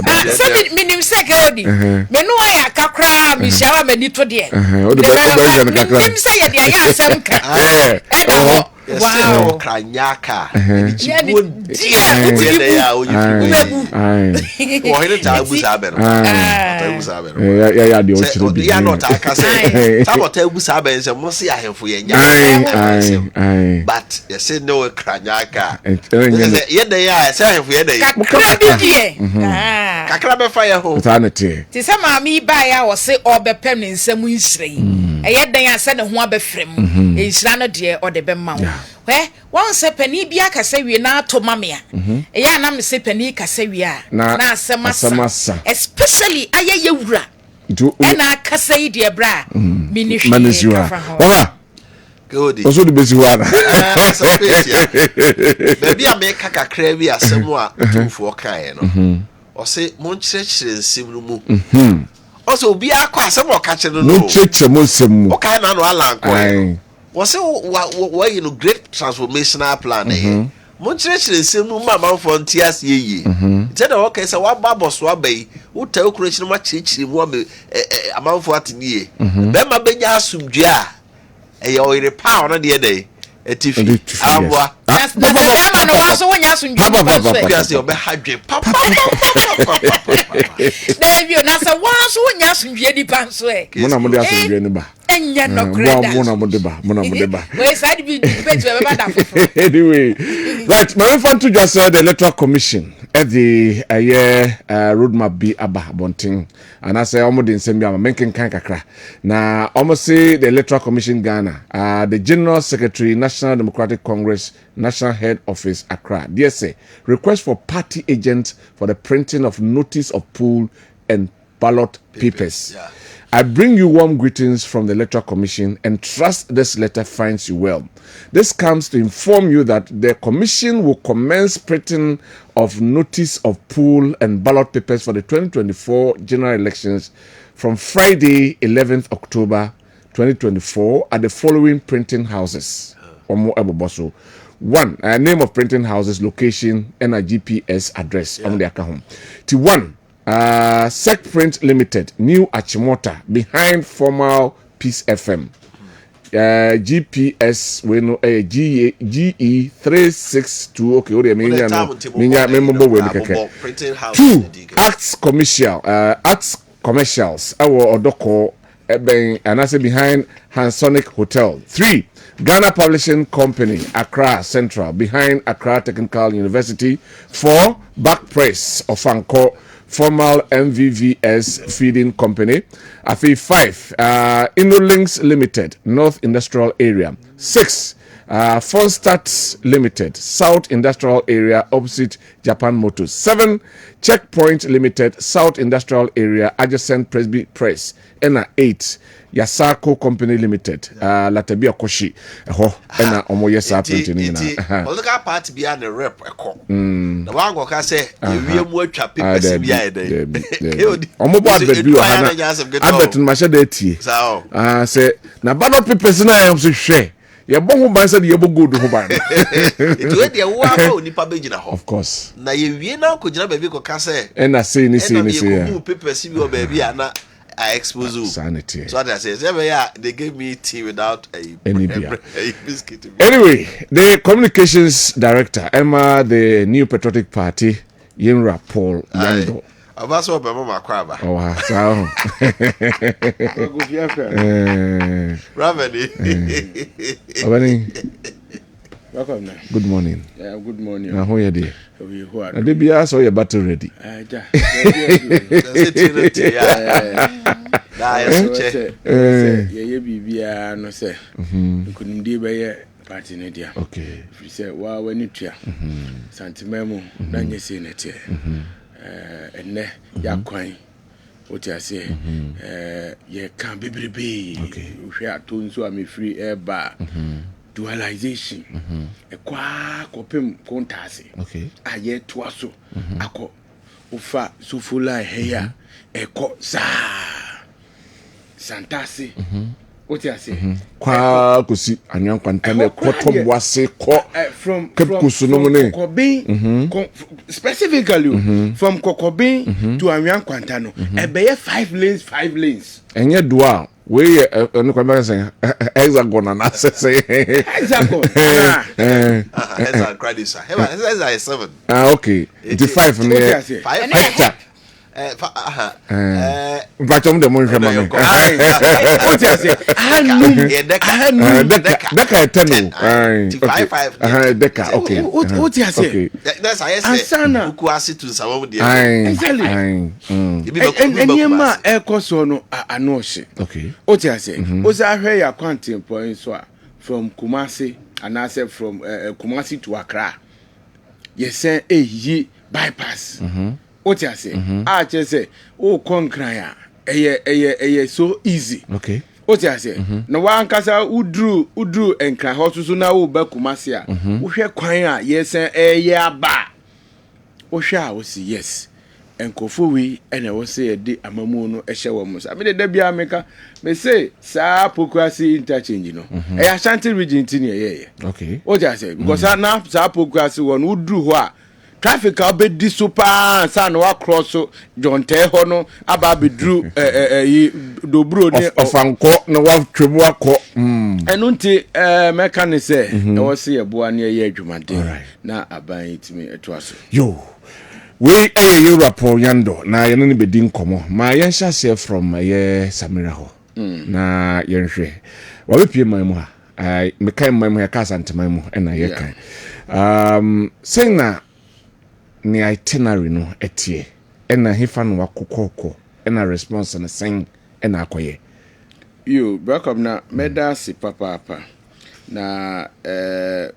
that so minim seke odi me no ya kakra mi shawa mani to de minim say ye de ya asem ka wow kranyaka nichibua dia ya wo hire ta busa abero ya de o chire bi ya not aka say ta busa abero se mo se ahemfo ye nya but you say no kranyaka ye de ya say ahemfo ye de kakra bi die kakra be fa ye ho sanity ti se maami ba ya wo se obepem ne nsam nsrei eye den ya se ne ho abefrem nsira no de o de be ma won se pani bia kasa wie na ato mamea eya na me se pani kasa wie a na asemasa especially aye wura ena kasa yi de bra minihwe oha good oso de besi wana baby ameka kakra bi asemu a tumfo kan no o se mon kyerɛkyerɛ nsem no mu o se obi akɔ asemu o ka kyerɛ no kyerɛkyerɛ mo nsem o ka na no alanko was it what you know great transformational plan Munchire semu mama frontiers ye. Tell the okay, so what babos wabe, who tell creation much mu amount for atini. Bema benya sumdua. E yo ire pa on the day. E tifi. Abwa. That's the man no was when you sun Yes, you be hadwe. Papa. There you na say was when you sun di panso e. Mona mo de asundwe ni ba. Enya no credit. Mona mo de ba. We said be debate we be da fofo. Anyway, right, my friend to just the Electoral Commission at the roadmap be aba bonting, and I say almost in same year making kan kakra. Na almost say the Electoral Commission Ghana, the General Secretary, National Democratic Congress, National Head Office, Accra. DSA request for party agents for the printing of notice of poll and ballot papers. Yeah. I bring you warm greetings from the Electoral Commission and trust this letter finds you well. This comes to inform you that the Commission will commence printing of notice of poll and ballot papers for the 2024 general elections from Friday, 11th October 2024 at the following printing houses. 1. Name of printing houses, location, and a GPS address. T1. Sec Print Limited, New Achimota, behind former Peace FM. GPS we know GE 362. Okay, what do you mean? Printing house. 2. Arts Commercials. Our Odoko and I say behind Hansonic Hotel. 3. Ghana Publishing Company, Accra Central, behind Accra Technical University. 4. Back Press of Anko, formal MVVS Feeding Company. 5. Innolinks Limited, North Industrial Area. 6. Fonstat Limited, South Industrial Area, opposite Japan Motors. 7. Checkpoint Limited, South Industrial Area, adjacent Presby Press. 8. Yasako Company Limited, Latabia Koshi. Ena omoye sa printing na. Political party be an rep eko. The one go ka say we mu atwa papers bia e dey. Omo bo advert bi ohana. Advert ma she dey tie. Say na ballot papers na am so hwe. Ye bo ho ban say ye bo gold ho ban. It we dey wo aba onipa be gina ho. Of course. Na ye wie na ko gina ba bi ko ka say. Ena say ni. Mu papers bi o ba bi ana I expose you. Sanity. So that I say, they gave me tea without a biscuit. Anyway, the communications director, Emma, the New Patriotic Party, Yinra Paul Yando. I've also been my crab. Oh, so. Welcome. Good morning. Yeah, good morning. How are you there? Who are you? Debia saw your battle ready. No say. Couldn't do by party media. Okay. If you say, wow, when you try Santimemo, then you see it here. And ne Yaquine. What I say, ye can't be baby. Okay. We are told so I'm a free air bar. Dualization. A copim contasi. Okay. A yet twaso. Ako ufa sufula here. A co sa Santasi. What I say? Qua kusi anyan kwantane koto boase ko from Kokobin specifically from Kokobin to Anyan Quantano. A bay 5 lanes. And yet dual. We no kwamba say hexagon na say hexagon hexagon credit sir hexagon is 7 okay the 5 near 5 hectare but the money from me what you say deka 10 deka okay what you say that's I say ansana ukuasi to sawo de exactly anyema ekoso no anohye okay what you say o say ahwe ya quantum point so from Kumasi and I said from Kumasi to Accra you say yi bypass what you say I just say oh konkran ya so easy okay what you say na wan kasa udru enkran hosusu na wo ba Kumasi a wo hwe kwan a yes aba wo hwe a wo si yes enkofo wi ene wo se yedi amamu no ehye wo mo sa me de bia meka me say sa Pokuase interchange no Ashanti region tin ye okay o ja say because na sa Pokuase won udru ho a traffic obedi super san wa cross John Teho no aba bedru dobro ni ofanko na wa twemu akọ enu nti meka ne say e wo se ye boa na ye adwumade na aban itimi etoaso yo we you rapport yando na ye no bedi nkomo ma ye hya share from ye Samira ho na ye nhwe wa be pie man mu ha me kan man mu ya ka santeman mu na ye kan saying na ni itinerary no etie ena hefa no wakokoko ena response na sen ena akoye yo back up na meda si papa na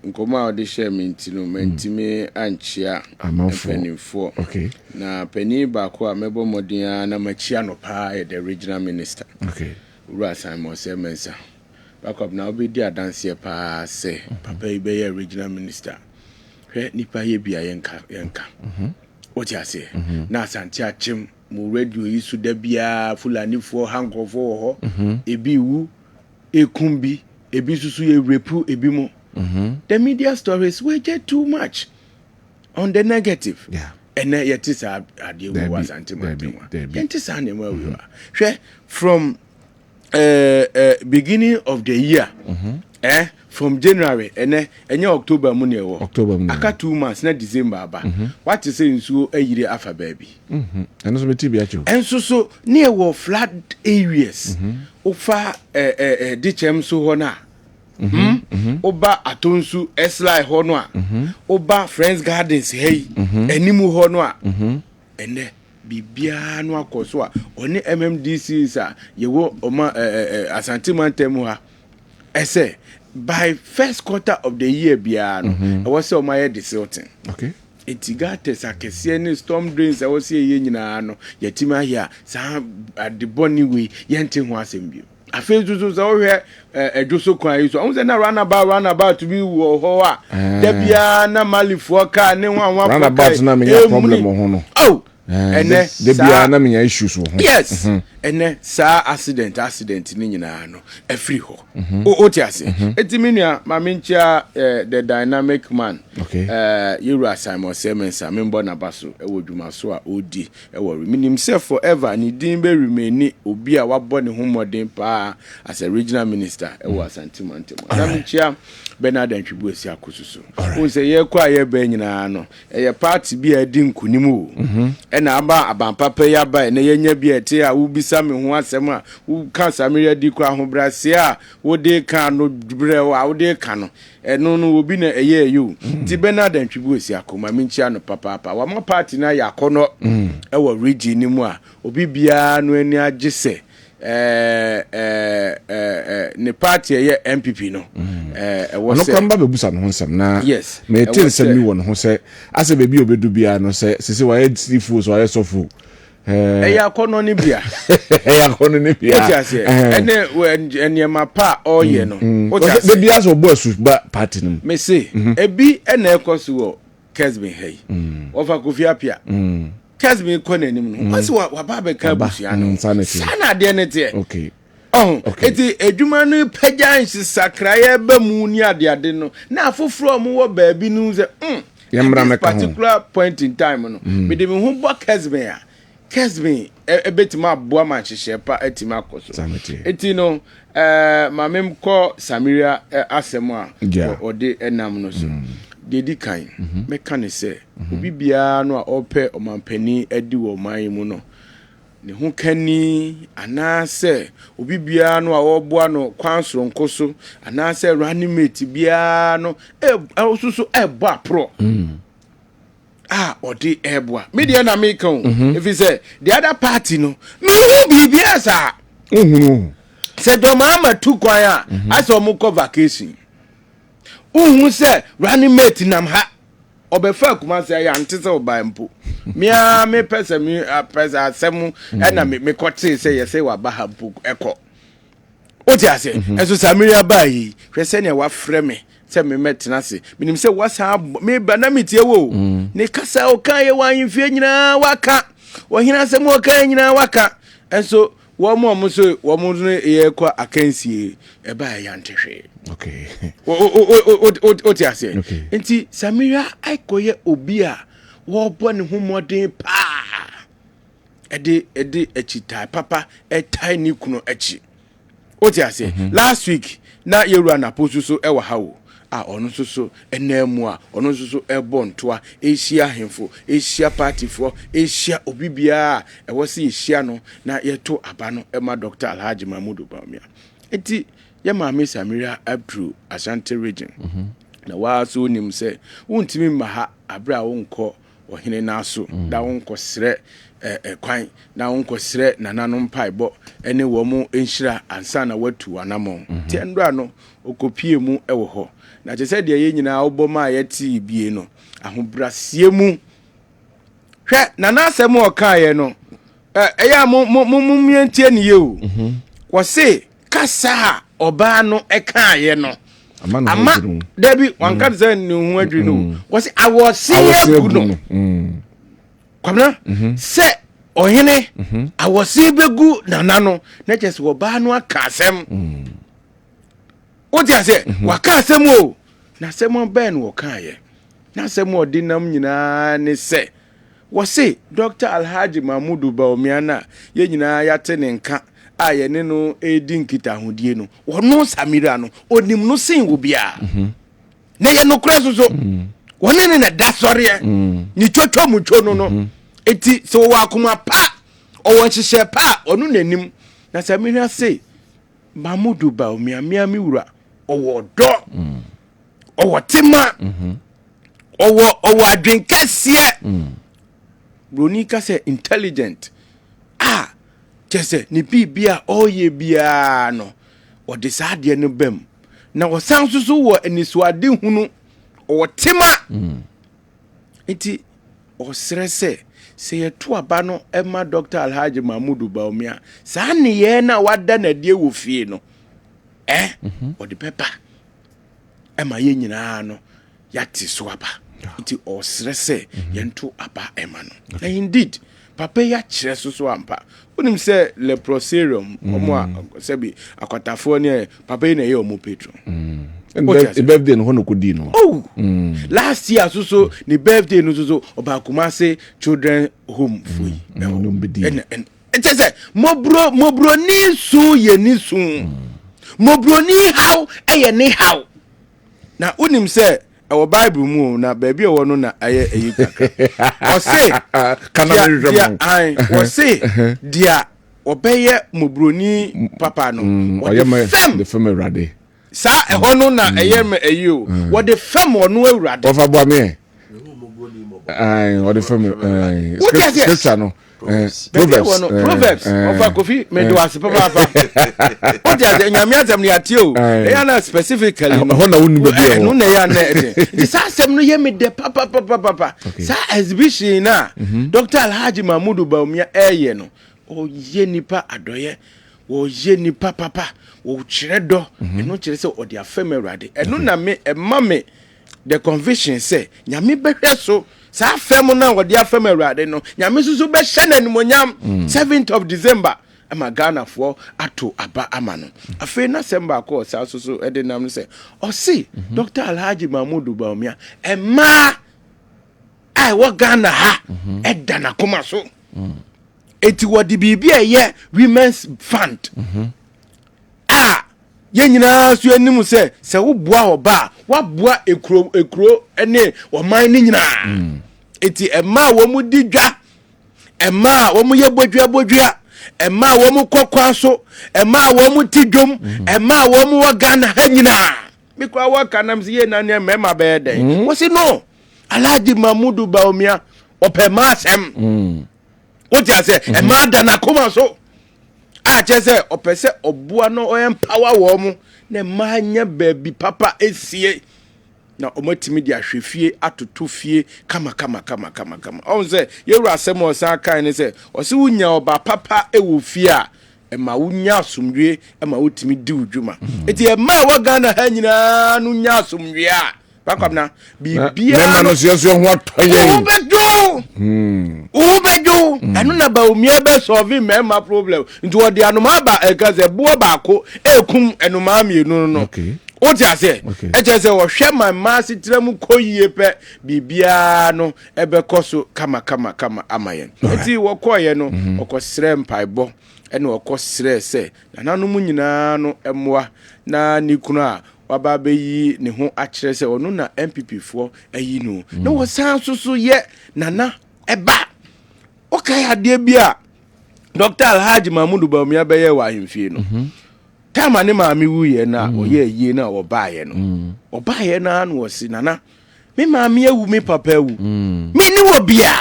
nkoma odi share mintino mentime anchia penifo okay na peni ba ko a mebo modin na machia no pa the regional minister okay ura Simon Semensa back up na obedi adanse pa se papa ibe ye regional minister nipa ye bia yenka oti ase na Asante achim mu radio isu da bia fulani fo hankofo ho ebi wu ekumbi ebi susu ye repu ebi mo the media stories were just too much on the negative and yet is ade wo Asante Mantemwa yet is an we are from beginning of the year from January and October money aka 2 months na December aba what you say nsuo ayire afa baby and so meti bia cho and so near wo flood areas ofa dichem so ho na oba atonsu esly ho no a oba Friends Gardens hey animu ho no a ene bibia no akoso a oni MMDC sa yewo oma Asante Mantemwa ese by first quarter of the year bia no I was say my desilting okay etigates akese ni storm drains I was say ye nyina no yatima hia sa ade boni we yente ho asembio afezuzu so hwe edwoso kwan yi so I say na runabout to be wo ho a da bia na malifo ka ne wanwa runabout na me problem ho no oh ene de bia na me issues ho yes ene sa accident ni nyina no afri ho o ti ase etiminu ma menchia the dynamic man okay Yura Simon Semensa member na baso e wodwuma so a odi e wo minim say forever ni din be remain obi a wabọ ne ho modern pa as a regional minister e wo Asante Mantemwa na menchia Bernard Antwibu esi akosusu o say ye kwa ye ba nyina no e ye party bi a di nkunim o e na aba abampapa ya ba na ye nya bi ete a ubisa me ho asem a u ka Samira di kwa ho brase a wo de ka no bre wa wo de ka no eno no obi na eye you ti Bernard Antwibu esi akoma minchia no papa wa ma party na yakono e wo region ni mu a obi bia no ani agese ne party ye MPP no wo se no kwamba bebusa no nsem na yes me tin nsem mi wo no ho se ase bebi obedu bia no se sisi wa ye sifu so ye sofu yakono ni bia yakono ni bia what you say ene ma pa oye no what you say bia so bo asu ba party no me say ebi ene ekoso wo Kessben hey ofa Kofi Apia Kessben konanim no wasi wa baba ka busia no sana de ne te okay eti edwuma no pagyan sakraye ba mu ni ade no na afoforo mu wo baabi nu ze yamra meka ho particular point in time no me de me ho bo Kessben ebetima aboa ma hyehyɛ pa etima akoso eti no mamem ko Samira asem a ode enam no so dedi kan meka ne se obi bia no a ope omampani adi wo man mu no ne ho kani anase obi bia no a oboa no kwansoro nkoso anase running bia no osusu ebo apro odi eboa media na make if you say the other party no be biasa se do mama tu kwan a aso mo ko vacation se running mate nam ha obefa kuma se ya ntese oba mpo mia me pesa mi pesa asem na me kote se ye se wa ba ha mpo eko oti ase eso Samira ba yi hwese ne wa frɛ me se me metena se minim se wasa me ba na metie wo ne kasa o kan ye wan fie nyina waka ohina asem o kan nyina waka enso wo mo so wo mo no ye kwa akansie e ba ya ntehwe okay o ti ase okay enti Samira aikoye obi a wo bo ne homoden pa ede echita papa etai ni kunu echi o ti ase last week na yeru na posu so e wa hawo a ono so enemu a ono so ebo ntoa ehia hemfo ehia party fo ehia obibia e wo se ehia no na yeto aba no ema Dr. Alhaji Mahmoud Bawumia enti ye maame Samira Abdul Ashanti region na wa so nim se wontimi maha abra wonko ohene na so da wonko sre kwan na wonko sre nananom paibo ene wo mu enhira ansa na watu anamon ti ndra no okopie mu ewo ho na che se de ye nyina oboma yeti bie no ahobrasie mu hwe nana asem o kae no eya mu mientie ne ye o wo se kasa oba no kae no ama debi wanka ze ni hu adwi no wo se awose egu no Kwabena se ohene awose begu nana no na che se oba no aka asem Oti ase waka asem o na asem ben wo kae na asem odinam nyina ne se wo se Dr. Alhaji Mahmoud Bawumia na ye nyina yate ne nka a ye ne no edi nkita hodie no wono Samira no onim no sen wo bia na ye no kura so woni ne na dasore ni twotwo mutwo no eti so wa akoma pa o won hihye pa onu nanim na Samira se Mahmoud Bawumia miami wura owo do owo tema owo adwenkasie broni ka se intelligent chese ni bibia oye bia no o de saade no bam na o san so wo enisuade hunu owo tema enti o srese se yeto aba no ema Dr. Alhaji Mahmoud Bawumia sa ne ye na wada na die wo fie no o de pepa ema ye nyina no yati so aba enti o srese yento aba ema no na indeed papa ya kire so ampa unim se leprosarium omo a sebi akwatafo ne papa na ye omo petro the birthday no hono kodi no last year so ni birthday no so oba Kumase children home foi no bedi and say mobro ni su ye ni su mobro ni how eye ni how na unim se our Bible mu na baby wo no na aye o say kana o say dia obeye mobroni papa no o the family rade sa ehon no na eye me ayo wo the fam ono awurade of abo me o the family scripture no Proverbs of Kofi me do as papa what is nyame atam ne atio e na specifically no na wonu be no na ya na e sa asem no ye me de papa sa exhibition na Dr. Alhaji Mahmoud Bawumia eye no o ye nipa adoye o ye nipa papa o kire do no kire se o de afem awurade eno na me mame the conviction say nyame behwe so sa fem na wo de afem awurade no nyame susu be hye na nimonyam 7th of December ama Ghana for ato aba amano afi na semba ko sa susu e de nam say o si Dr. Alhaji Mahmoud Bawumia ma ai wo Ghana ha e dana koma so eti wo de bibia ye women's fund ye nyina so anim se wo boa oba wa boa ekro ene wo man ni nyina eti ema wo mu didwa ema wo mu ye bodua ema wo mu kokwa so ema wo mu tidwom ema wo mu wa Ghana ha nyina mi kwa wa kanam se ye na ne mema be den wo se no Alhaji Mahmoud Bawumia opema asem wo ti ase ema dana koma so chese opese obua no o empower wo mu na manya baby papa esie na omotimi dia hwefie atoto fie kama on say yeru asem o san kan ne say o se wunya oba papa ewo fie a ema wunya asomdwe ema wotimi di udwuma eti ema wa Ghana ha nyina no nya asomdwe a Kwabena bibia na no so ho atoye Ubeju, and na ba umia be solve my problem. Into what the anoma because a boa bako, kum and umami no. Okay. What I say? I just say, share my massy tremu koyepe, bibiano, ebekoso, kama, amayen. Eti wakoye no, oko srem paibo, and oko sre se, na no munina no emwa, na nikuna, wababe yi, ni hon achere se, onu na MPP for, no. No was sound so ye, nana, eba. Okay, adebia. Dr. Alhaji Mahmoud Bawumia beye wa himfie no. Kama ne maami wuye na oye ye na obaye no obaye na no osi nana me maami ewu me papa ewu me ni wo bia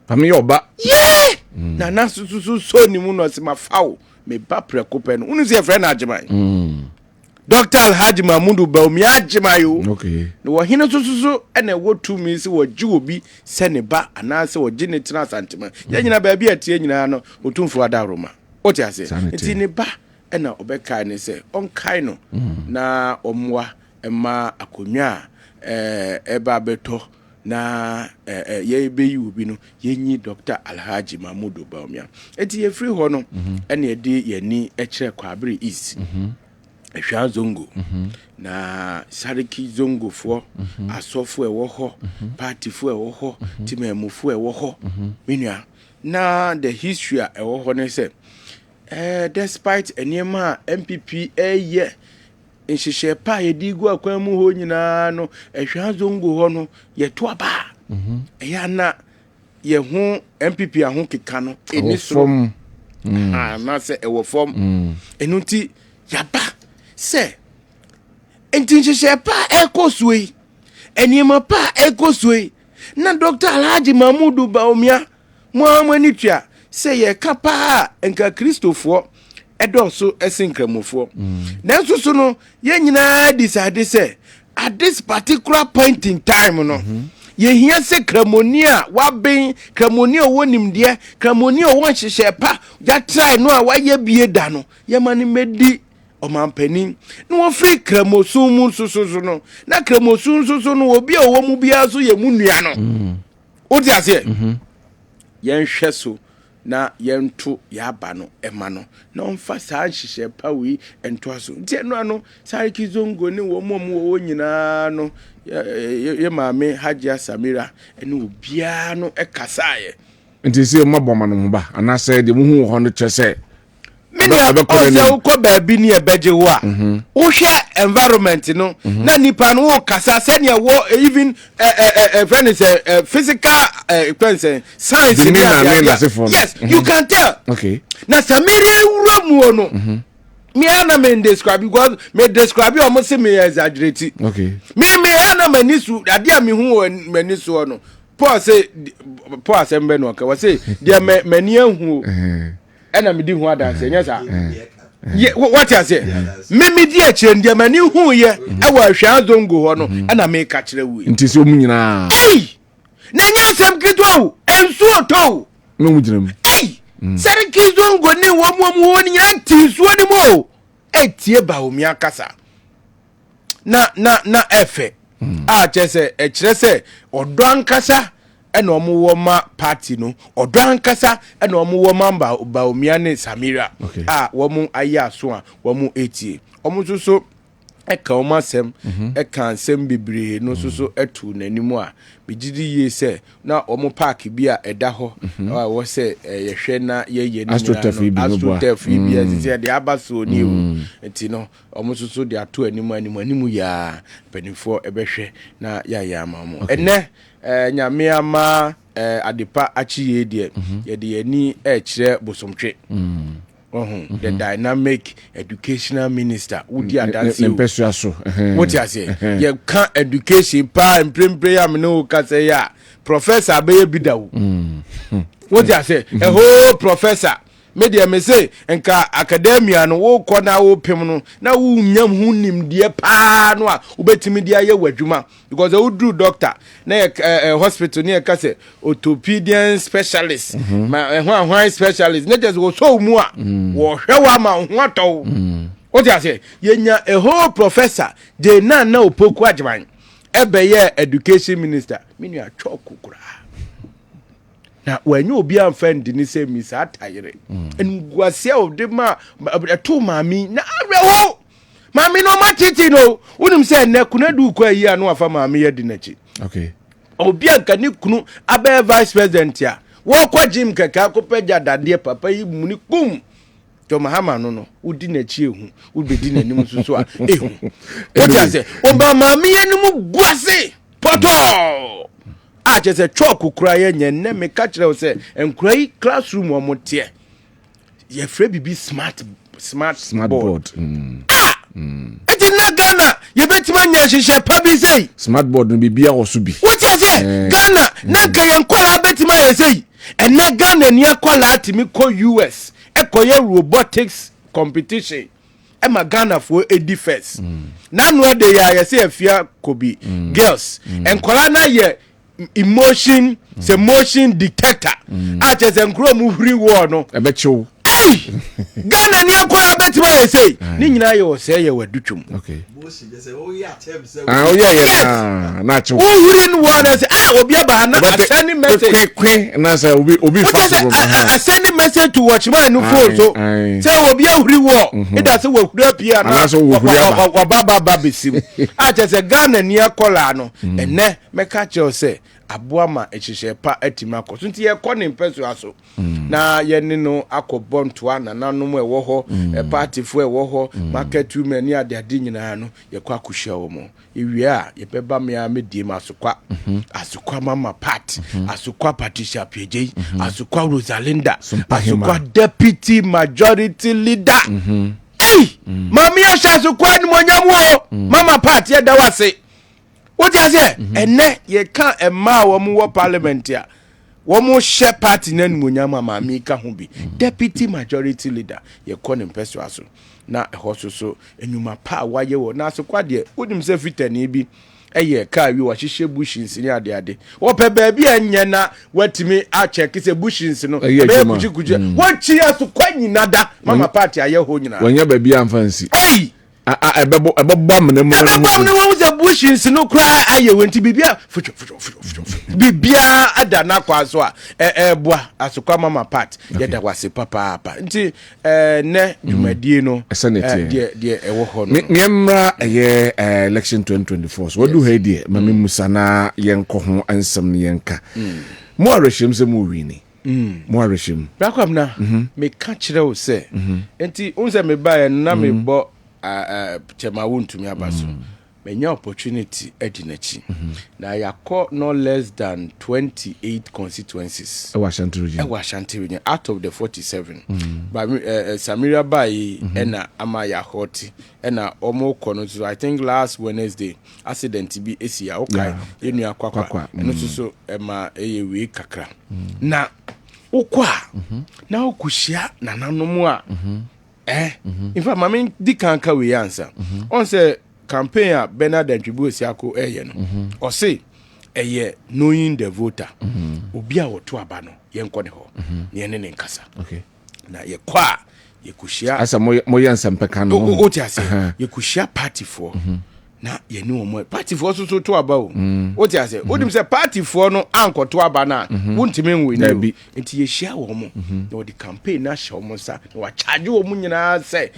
fami oba ye nana susu so ni mu no se mafawo me ba preko pe no unu se friend ajiman Dr. Alhaji Mahmoud Bawumia ajimayo okay no wo hina susu ena wo tu mi se wo ji obi se ne ba ana se wo ji ne tena santima ya nyina ba bia tie nyina no otumfu adaroma what you say? It's in a ba and obeka ne say on kaino na omwa ema akonya eba beto na ye be yu bi no yenyi Dr. Alhaji Mahmoud Bawumia eti ye free ho no ene ye de ye ni ekire Kwabena East ehwa zongo na sariki zongo fo asofo ewo ho party fo ewo ho timemufo ewo ho menua na the history ewo ho ne say despite enema MPP ye nhihye pa ye digu akwan mu ho nyina no ehwa zongo ho no ye to aba ya na ye ho MPP ahon keka no eni so na se ewo form enuti yaba se enti nhihye pa ekosui enema pa ekosui na Dr. Alhaji Mahmoud Bawumia mo amani tua say ye kapa enka Christopher edoso esinkramofo nanso so no ye nyina decide say at this particular point in time no ye hia se kramonia waben kramonia wonimde kramonia won hyehye pa ya try no a waye bie da no ye mani medi omampani no wo free kramosun mu so no na kramosun so no obi a wo mu bia so ye munua no odi ase yen hweso na yentu yaba no ema no na onfa saa hyehye pa wi ento aso ntie no ano sare kizongo ne wo mom wo nyina no ye maame Hajia Samira ene obia no ekasaye nti se maboma no ba ana se de muhu ho no chese Ose uko baabi ni ebeje ho a wo hwe environment no na nipa no wo kasa se ne wo even friend is physical science yes you can tell okay na Samira uramu no me ana me describe because me describe o mo se me exaggerate okay me ana manisu ade a me hu manisu no Paul sembe no ka we say dia mani ahu ena me di hu adanse nya sa what you say me di a chen dia mani hu ye e wa hwa zongo ho no ena me ka kire wu nti se omu nyina na nya sem kidwo ensu oto no mu jinam sarki zongo ni wo mu ho ni nya ti suo ni mo etie Bawumia kasa na efe a chese e kire se odo ankasa ena omuwo ma party no odo ankasa ena omuwo mamba Bawumia ne Samira a wo mu aya so a wo mu etie omu so eka omasem eka nsem bibre no so etu nanimu a bigidi ye se na omu park bia eda ho wo se yehwe na yeye ni astrotef bia se de abaso ni o enti no omu so de ato animu ya penifo ebehwe na ya amamu ene nyame ama adepa achiye de ye de ani kire bosomtwe the dynamic educational minister udi adansi what you say you can education pa emprempre am no ka say ya professor be bidawo what you say a whole professor media me say enka academia no wo kɔ na wo pem no na wo nyam hu nimdeɛ pa no a wobetimi dia ye wadwuma because wo do doctor na hospital ne ka say orthopedic specialist ma hwan specialist ne just go so mu a wo hwewa ma ho atɔ what you say yenya a whole professor de na opoku agyeman ebeye education minister mini a choku kura na when you be amfend ni say mi sa tayere ngwase o de ma to mami na areho mami no matiti no unim say na kuna du kwa yi anu afa mami ye di nachi okay obi anka ni kunu abe vice president ya wo kwa jim kaka ko peja dade papa yi muni kum to mahama no udi nachi ehu ubedi nanim susu a ehu what you say oba mami ye ni mu gwase poto a je se choku kura ye nye ne me ka kire wo se enkura classroom o motie ye frɛ bibi smart board eti na Ghana ye betima nya hyehyɛ pa bi sei smart board no bibia wo so bi what you say Ghana na ka ye nkwala betima ye sei ena Ghana ni akwala atimi ko US ekoye robotics competition ema Ghana for edi first na no de ya se afia kobi girls enkwala na ye emotion se motion detector a che se nkro mu huri wo no e be chew Ghana ni akwala betima ye sei ni nyina ye o se ye wadutwum okay motion je say oh yeah tem say na chew o huri no wo na say obi aba na send message quick na say obi fast send message to watchman no phone so say obi ahuri wo e da say wahuri apia na wa baba besim a che se Ghana ni akwala no ene meka che o say aboa ma ehihye pa atima akọ so nti ye kọ ne mpeso aso na ye ne no akọbọ ntoa na nanom ewo ho party fo ewo ho market women ni ade nyina no ye kọ akohia wo mo ewie a ye beba me a medie ma asokwa mama part asokwa Patricia Pejei asokwa Rosalinda asokwa deputy majority leader mami asha asokwa ni monyamu mama part ye da wase what you say ene ye kan ema wo mu wo parliament ya wo mu share party na nmunyama mami ka ho bi deputy majority leader ye kọ ne mpeso aso na ehososo enyuma pa waye wo na asokwa de udim se fitani bi eye ka wi wa hihye bushins ni ade wo pe ba bi enye na watimi a check se bushins no be kuchikuche wo chi asokwa nyina da mama party aye ho nyina wonya ba bi amfansi ebebo ne mo wo ze bushins no kra aye wenti bibia fucho bibia ada na kwa so a boa asokwa mama part ye da wase papa nti ne dwumadie no de ewo ho no miemra ye election 2024 so wodu he de mami musana yenko ho ansam ne yenka mo arehim se mo wini mo arehim Kwabena me ka kire wo se nti unse me ba na me bo chema wontumi abaso menya opportunity edinachi na yakọ no less than 28 constituencies e wa Ashanti region out of the 47 but Samira bai ena ama ya hoti ena omo kono so I think last Wednesday accident bi esia okay enu akwakwa eno so ema eyewe kakra na ukwa na okuhia na nanomu a in fact mami di kanka we answer on say campaign a Bernard Dankwah ako no o say knowing the voter obi a woto aba no yenko ne ho ne ne nkasa okay na ye kwa ye kuhia asa mo yansam peka no o ti ase ye kuhia party for na ye ni wo party for so to aba o ti ase o dim say party for no anko to aba na wontimi nwe ni enti ye hia wo mo na the campaign na hia wo mo sa na wa charge wo mo nyina say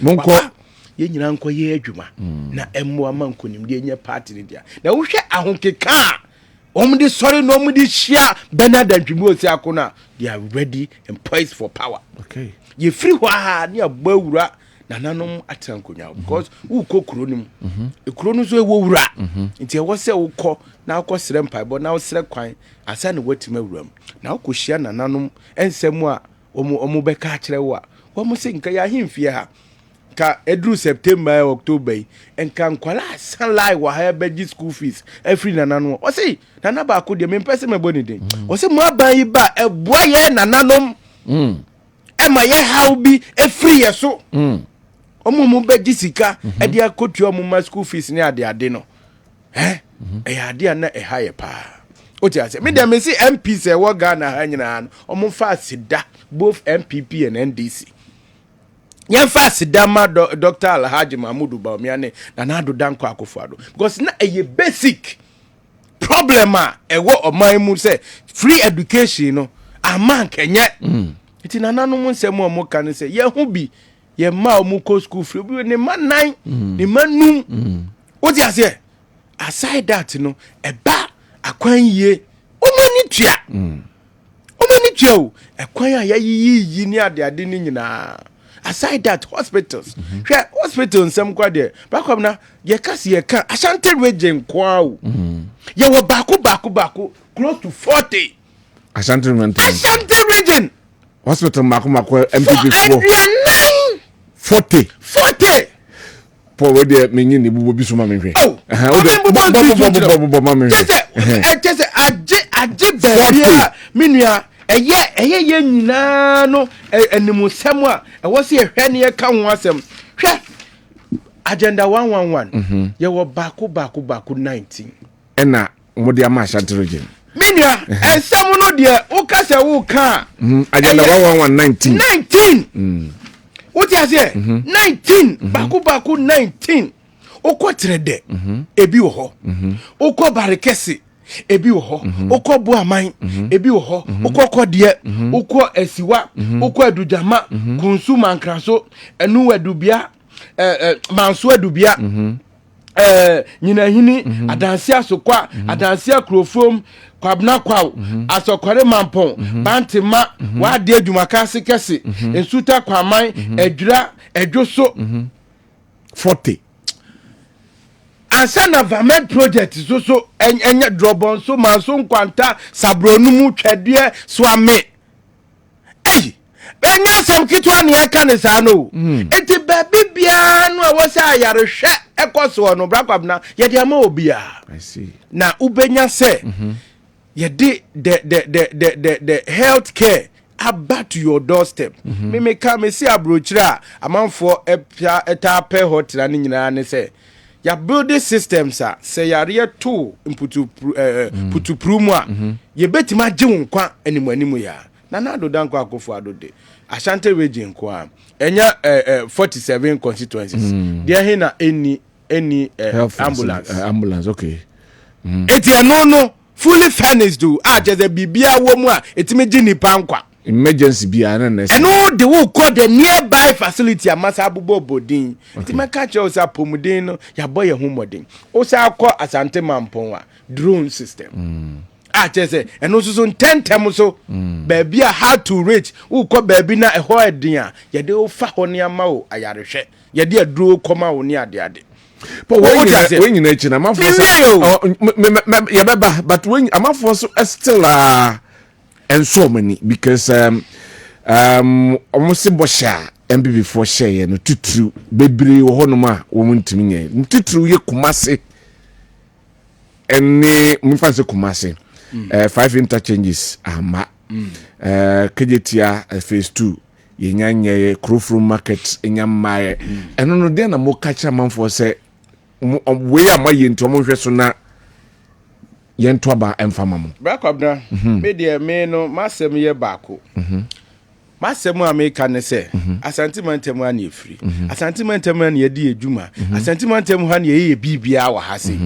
ye nyina nko ye adwuma na emmo amanko nim de nye party ni dia na wo hwe ahonkeka omde sorry no omde hia Bernard Dankwah akona they are ready and poised for power okay ye free wa ne abawura na nanom atankonya because wo kokro nim ekro no so ewo wura nti e wo se wo kọ na akọ sere mpaebo na wo sere kwan asa ne watima wuram na wo kohia na nanom ensem a omo beka akere wo a wo mo se nka ya hemfie ha ka edru September October enka nkwala san lai wa ha be school fees every nanano o se nana ba ko de me pese me boni den o se mo aban yi ba eboa ye nananom e ma ye how bi e free ye so omo be sika e de akotu omo school fees ni ade no e ya ade na e ha ye pa o ti ase me dem me see MPs e wo Ghana ha nyina no omo fa sida both MPP and NDC yemfa sidama Dr. Alhaji Mahmoud Bawumia ne na ado Dankwah akofado because na eye basic problem ewo oman mu say free education no aman kenye iti nananom nsem o mo kan say ye ho bi ye ma o mu ko school free bi ne manan ne manum what you say aside that no eba akwan yie omani tua omani tua o akwan a yi ni ade ni nyina aside that hospitals hospital nsem kwa de Kwabena ye kasi ye kan Ashanti region kwa o ye wo baako close to 40 Ashanti region hospital mako MPP 40 po we de menyi ni bubo biso ma menhwe o de ma menhwe just aje bia menua eye ye nyina no animusem a wo se ehwe ne ye ka ho asem hwe agenda 111 ye wo baako 19 ena modi ama Ashanti region menua esem no de wo ka se wo ka agenda 119 what you say 19 baako 19 okotre de ebi wo ho okọ barekese ebi wo ho okọ buaman ebi wo ho okọ de okọ asiwa okọ adujama konsuma nkraso enu adubia manso adubia nyina hini adanse asokwa adanse akrofom Kwabena kwaw asokware mampon bantima wa de adwumaka sekese ensuta kwaman adwura adwoso 40 ansana vamed project so enya drobon so manso nkwanta sabronumu twede so ame enya sam kitwa ne aka ne sa no enti baby bia no a wo sa ayarehwe ekoso no Kwabena ye de ama obia I see na ubenya se ye de the health care about to your doorstep me come see abrochira amanfo eta pe hotel ni nyina ne se ya building systems say ya re to putu prumu a ye betima gye wonkwa animu ya na do Dankwah akofo adode Ashanti region kwa enya 47 constituencies there he na any ambulance okay eti no fully furnished do just the bibia wo mu a etime gi nipa nkwa emergency bia na nese eno de wo call the nearby facility amasa abubo bodin etime catch us apomuden no ya boy ho modern o sa akọ Asante mampon a drone system just eno so 10 tem so baby a how to reach wo call baby na eho edin a ye de o fa ho ne ama o ayarehwe ye de aduro koma wo ne ade but when you know I'm for but when I'm for still and so many because almost bosha MPP for share no tutru bebre wo honoma wo muntimi nye tutru ye Kumase ene mfanse Kumase 5 interchanges ama kejetia phase 2 yenyanye Krofrum market enyamaye eno no de na mo kacha manfo se we ama yentu mo hwe so na yentu aba emfama mo Kwabena me de me no masem ye baako masem America ne se Asante mantem an ye free Asante mantem an ye di edwuma Asante mantem han ye bibia wa hase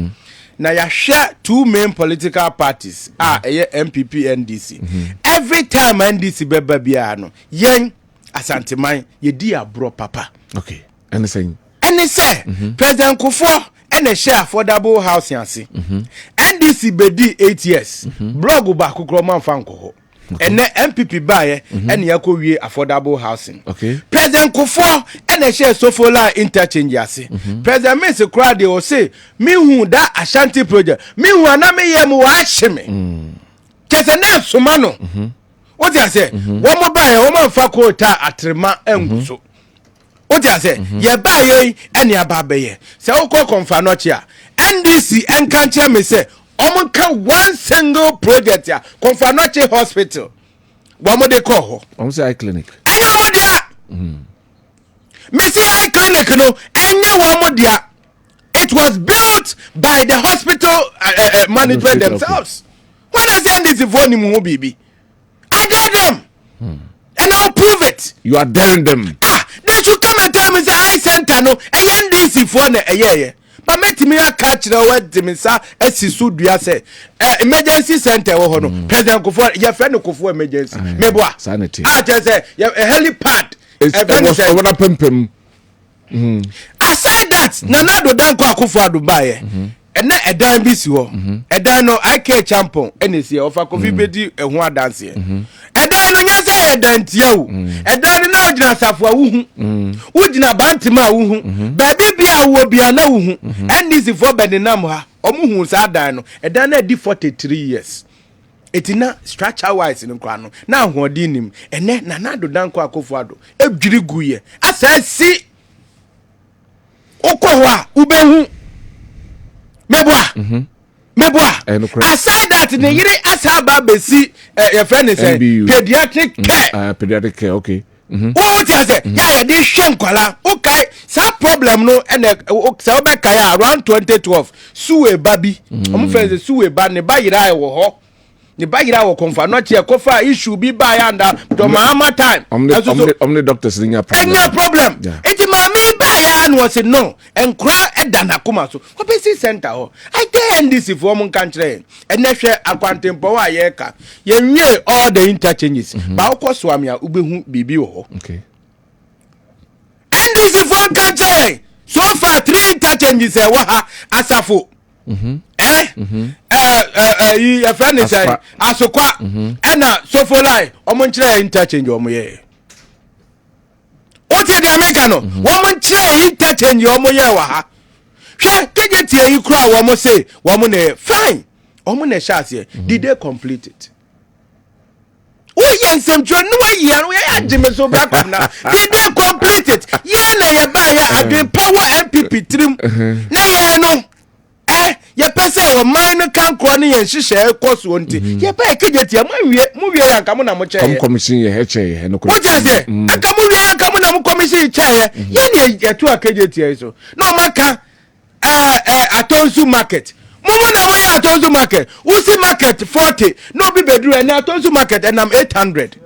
na ya share two main political parties MPP NDC every time NDC beba bia no yen Asante man ye di abro papa okay and say President Kufo ene share affordable housing ase NDC bedi 8 years blog ba kokro man fa nko ene MPP baye ene yakowie affordable housing okay President Kufo ene share sofola interchange ase President Mese Krade o say me hu that Ashanti project me hu ana me yem wa hyeme kese na soma no what you say one more baye o man fa ko ta atrema enguso what you say ye baye ene ababaye se o ko konfa no chia NDC enkanche me say omonka one single project ya Konfanoche hospital wamo de ko ho say eye clinic enya wamo dia me say eye clinic no enya wamo dia it was built by the hospital management themselves when I say this for ni mu bibi I dare them and I'll prove it you are daring them they should come and tell me say eye center no NDC for na But metimi catch the word dimisa esisu dua say emergency center wo ho no President Kofo your friend Kofo emergency meboa sanity just say a helipad was over pempem aside that Nana Dankwah Akufo Dubai and na edan bi si ho edan no IK champion enesi ofa Kofi bedi ehu adanse edan no nya say edan tia wo edan no na ogina safo awuhu wogina bantima awuhu baby bia wo bia na wuhu NDC for bedenam ha omuhu sa adan no edan na di 43 years etina structure wise no kwa no na ahoɔden nim ene Nana Dankwah Akufo ado edwiri guye asa si okwa ubehu meboa aside that ne yiri asaba besi your friend is pediatric care okay what you say ya dey hwenkwala okay sa problem no and sa obeka ya around 2012 suwe babi omo friend suwe ba ne ba yira e wo ho ne ba yira wo konfa no che kofa issue bi ba ya nda to mama time omni doctors nya problem it mami ba ya no say no enkra edana kuma so kopesi center ho I dey NDC for mon country and hwe akwantempo wa ye ka ye nwie all the interchanges ba okoso amia ubehu bibi ho okay NDC for country so far 3 interchanges e wa ha asafo your friend is saying asokwa ena sofolai omonchire interchange omoye what the American no womonchire interchange omoye wa ha hwe kegeti yi kura womo say womo ne fine omo ne shase did they complete it nsem tro no yi anu ya jime so bra Kwabena did they complete it ye na ye ba ya adwen power MPP trim na ye no ye pese wo man no kan kro ne ye hihye course wonti ye ba kegeti mu wie ya nka mo na mo che commission ye heche no what you say aka mu wie ya nka mo na mo commission che ye ne ye to akegeti so no maka Atonsu market mumu na mo ya Atonsu market usi market 40 no be bedru and Atonsu market and I'm 800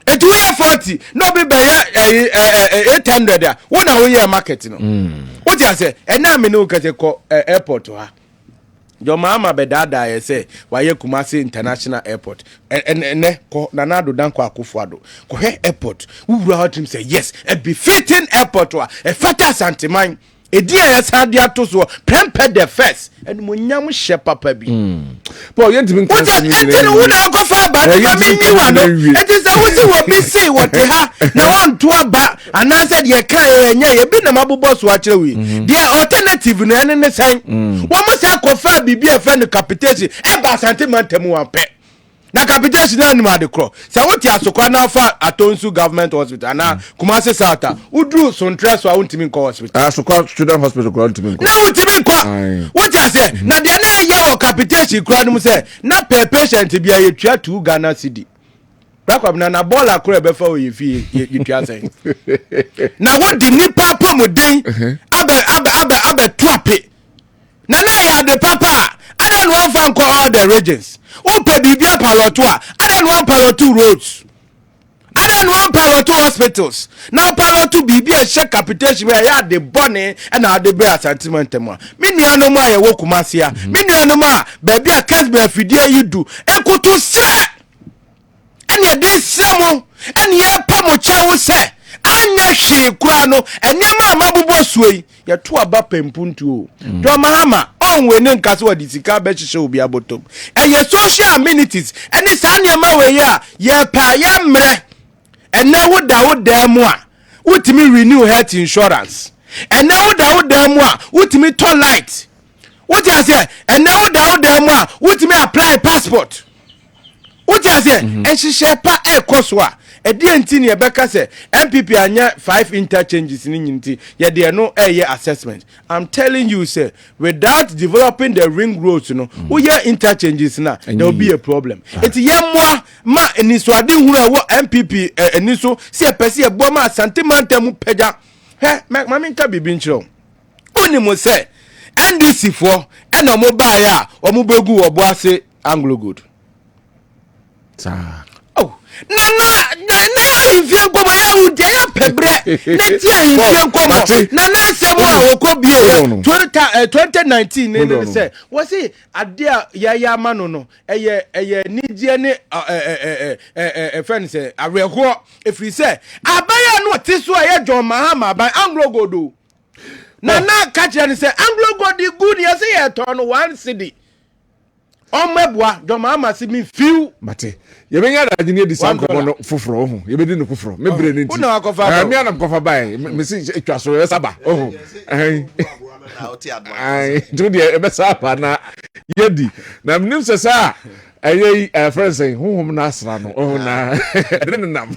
it we 40 no be be 800 ya wona we ya market no what you say and na me no kase ko airport ha your mama be dada ye say waye Kumasi International Airport and ko Nana Dankwah Akufo ado ko he airport wura hot him say yes a befitting airport wa a fata santiman edia ya sadia to so premped the first and munyam hye papa bi Paul yentimi nkan enti no wona ko fa ba na me ni wa no enti se wuti wo bi sei wo te ha na won to aba ana said ye kan enya ye bi na mabobo so a kire wi the alternative no ene ne san wo mo sa ko fa bibia e fa no capitation e ba sentiment mu ampe na capitation na animal de cro say what ya sokwa na fa Atonsu government hospital na Kumasi South udru Sontres wa untimi ko hospital sokwa student hospital ko untimi ko na untimi ko what ya say na de na ya o capitation kro no say na per patient bia ye tua 2 Ghana cedi Kwabena na bola kro e be fa o ye fi ye tua say na what di nipa pomodin aba tuape na ya de papa ada no fan ko all the regions Upe bibia palotoa ada no palotu roads ada no palotu hospitals na palotu bibia she capitation where ya de bone and na de be sentiment mo me nuanom a ye wo Kumasi a me nuanom a ba bia Kessben afidie yidu ekoto sre ene de semo ene ye pamo chawo se anya hwe kura no enema mabubo suoi ye to aba pempuntu o do mahama onwe ne nkase wadi sika be hye obi abotom eye social amenities ene sa nneema we ye pa ye mre ene woda mu a utimi renew health insurance ene woda mu a utimi turn light what you say ene woda mu a utimi apply passport what you say ehye pa ekoso a edi enti ne beka se MPP anya 5 interchanges ni nyinti ye de no assessment. I'm telling you say without developing the ring roads no we interchanges na there will be a problem. Eti ye ma eniso ade huru wo MPP eniso se pese e bo ma santimanta mu pega he ma minka bibi nchiro oni mo se NDC for ena mo ba ya o mo begu obo ase Anglo good na infie nkomo ya udi ya pebre na tia infie nkomo na semo a okobie 2019 ne say was say ade a ya ma no eye nidie ne friend say areho efri say abaya no tiso a ye John Mahama ban Anglo Godo na catch and say Anglo Godo good ya say ye turn 1 cedi Omebwa John Mahama si me few mate ye benya da gine di san komo no foforo ho ye bedi no foforo me bre ne nti me ana kofa bai me si etwa so ye saba oh ai do de e be saba na ye di na mnim se sa ayi friend say honhom na asra no oh na nam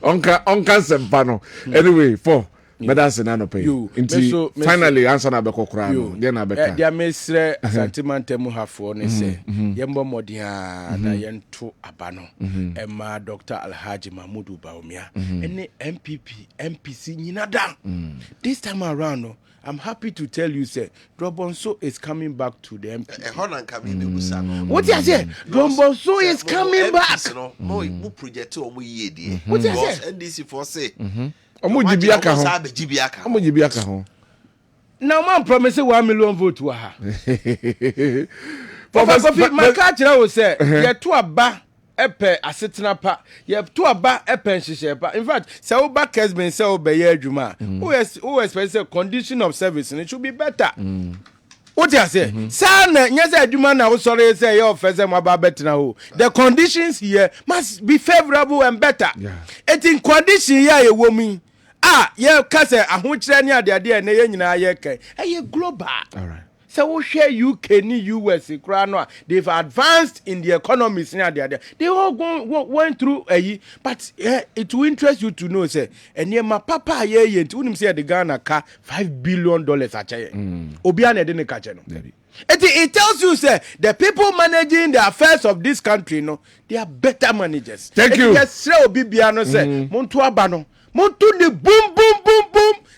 onka sempa no anyway for Medals and no pay. Finally, answer na beko kura no. Dia na beka. Dia mesre sentiment mu hafo ne se. Yembo modia na yento abano. Emma Dr. Alhaji Mahmudu Bawumia. Ene MPC nyina da. This time around no, I'm happy to tell you say Drobonso is coming back to the MP. What you say? Drobonso is coming back. No, we project o mo ye die. What you say? NDC for say. Omo jibiaka ho. Now man promise 1 million vote wa ha. Papa my catch now say ye to aba epe asetena pa ye to aba epe nhihye pa. In fact, say we back Kessben say we be adwuma. Who expect say condition of service it should be better. What you say? Sana nyeza adwuma na wo sore say your first mo aba better ho. The conditions here must be favorable and better. It in condition here ye womi. Ye kase ahokire ni ade na ye nyina ye kai. Ye global. All right. So we share UK ni US kra no they've advanced in the economies ni ade. They all went through but it will interest you to know say enema papa ye nti unim say the Ghana ka $5 billion achaye. Obi an ede ne ka che no. It tells you say the people managing the affairs of this country no they are better managers. Thank you. Yes, say obi bia no say montu aba no montu ni boom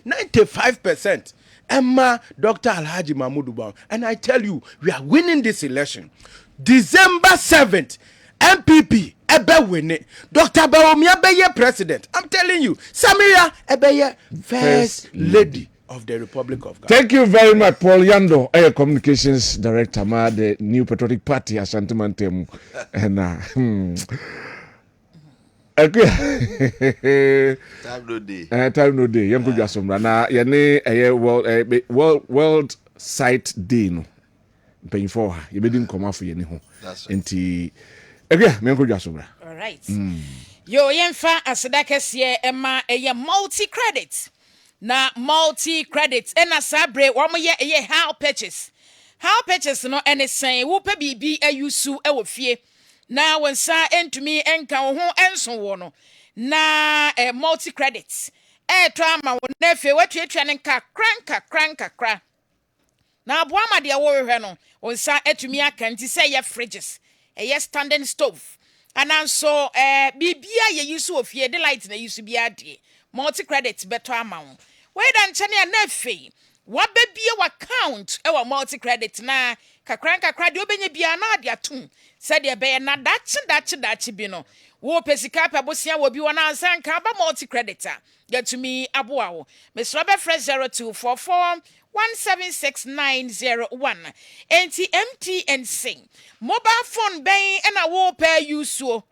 95%. Emma Dr. Alhaji Mahmudu Bawumia. And I tell you, we are winning this election. December 7th, MPP ebe win it. Dr. Bawumia be your president. I'm telling you, Samira ebe your first lady of the Republic of Ghana. Thank you very much, Paul Yando, Air Communications Director, the New Patriotic Party, Ashanti Mantemu. And time no day. Time no day. Yanku jasomra na yene world sight day no. Paying for her. You bedin come for yene ho. Enti yanku jasomra. All right. Yo yemfa aseda kese ema multi credit. Na multi credit ena sabre wo mo ye how purchase. How purchase no ene sen wo pa bibi ayusu e wo fie. Na wensa entumi enka wo ho enso wo no na multi credits to ama wo na fe watuatua ne kakra na abo ama de wo hwe no wensa etumi aka nti say ye fridges standing stove ananso bibia ye use ofie de light na use bia de multi credits beto ama wo we dan chane na fe wabebie wa account wa multi credit na kakra de obenya bia na de atum said de be na dachi bi no wo pesika pa bosia wo bi wona ansanka ba multi creditor get to me aboa wo Mr. Fresh 0244 17691 enti MTNC mobile phone ben na wo pay you so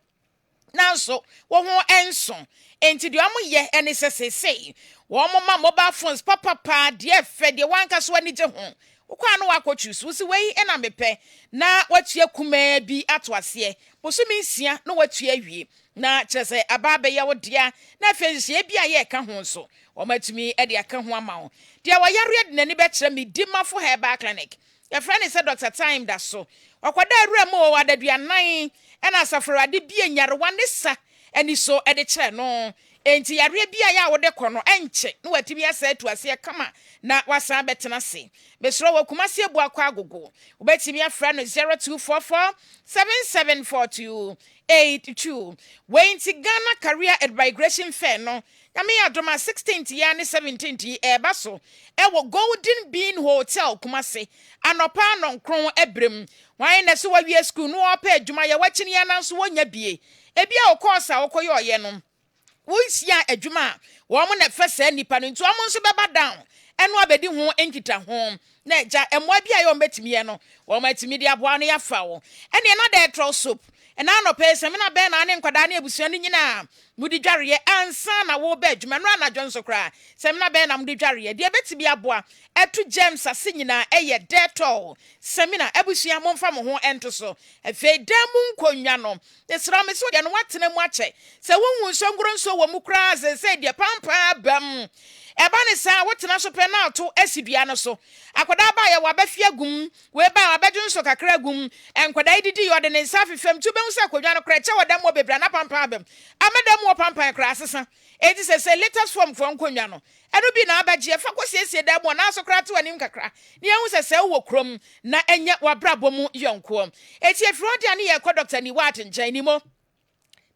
now so wo ho enso enti de amu ye ene sesese wo mo mobile phones papa de fe de wanka so ani je ho ukwa no wakochusu wo si wei ena mepe na watua kuma bi atoase bosumi nsia no watua wie na kyerese ababe ya wodia na fensie bi aye ka ho so o matumi e de aka ho ama wo de wayare de nani be kyerɛ me dimafo herbal clinic your friend is Dr. Time da so okwada awura mo wadaduanan ena asafrade bi enyarewa ne sa eni so e de kyerɛ no enti yare bia ya wo de kɔ no enche no watimi asa atuase kama na wasan betena se besro wo kumase ebu akwa agogo obetimi afra no 0244 774282 wenti Ghana Career Migration Fair no Yami adoma 16th year ne 17th eba so ewo Golden Bean Hotel Kumase anopa nonkron ebrem wan na se wawie school no opa adwuma ye wachini ya nanso wonya bie ebia okosa okoye oye no wonsia adwuma wo mo na fesa nipa no ntu o mo nso beba down eno abedi ho enkita ho na eja emwa bia ye o metimi ye no wo matimi dia boa no ya fa wo ene na da etro soap ena no pese me na be na ne nkwada na ebusua no nyina mudi dware ansa na wo ba adwuma no anadwo nso kra se me na be na mudi dware de betimi aboa etu James ase nyina eye detol semina ebusua momfa mo ho ento so efe damu nkonwa no esra me so de no watena mu ache se wonwu nso ngoro nso wo mu kra se de pampa bam eba ne sa wotena so pe na to asidua no so akwada ba ye wabafia gum we ba abadwo nso kakra gum enkwada ididi yode ne nsa fefem tu be nso akodwa no kra che wada mo bebra na pampa bam amada mo pampa kra asesa edi se latest form for nkonwa no eno bi na abagie fa kwosiesie da mo na so kra to anim kakra ne ehu se wo krom na enye wabrabo mu yonko eti efrodi ani ye ko doctor ni wat njan ni mo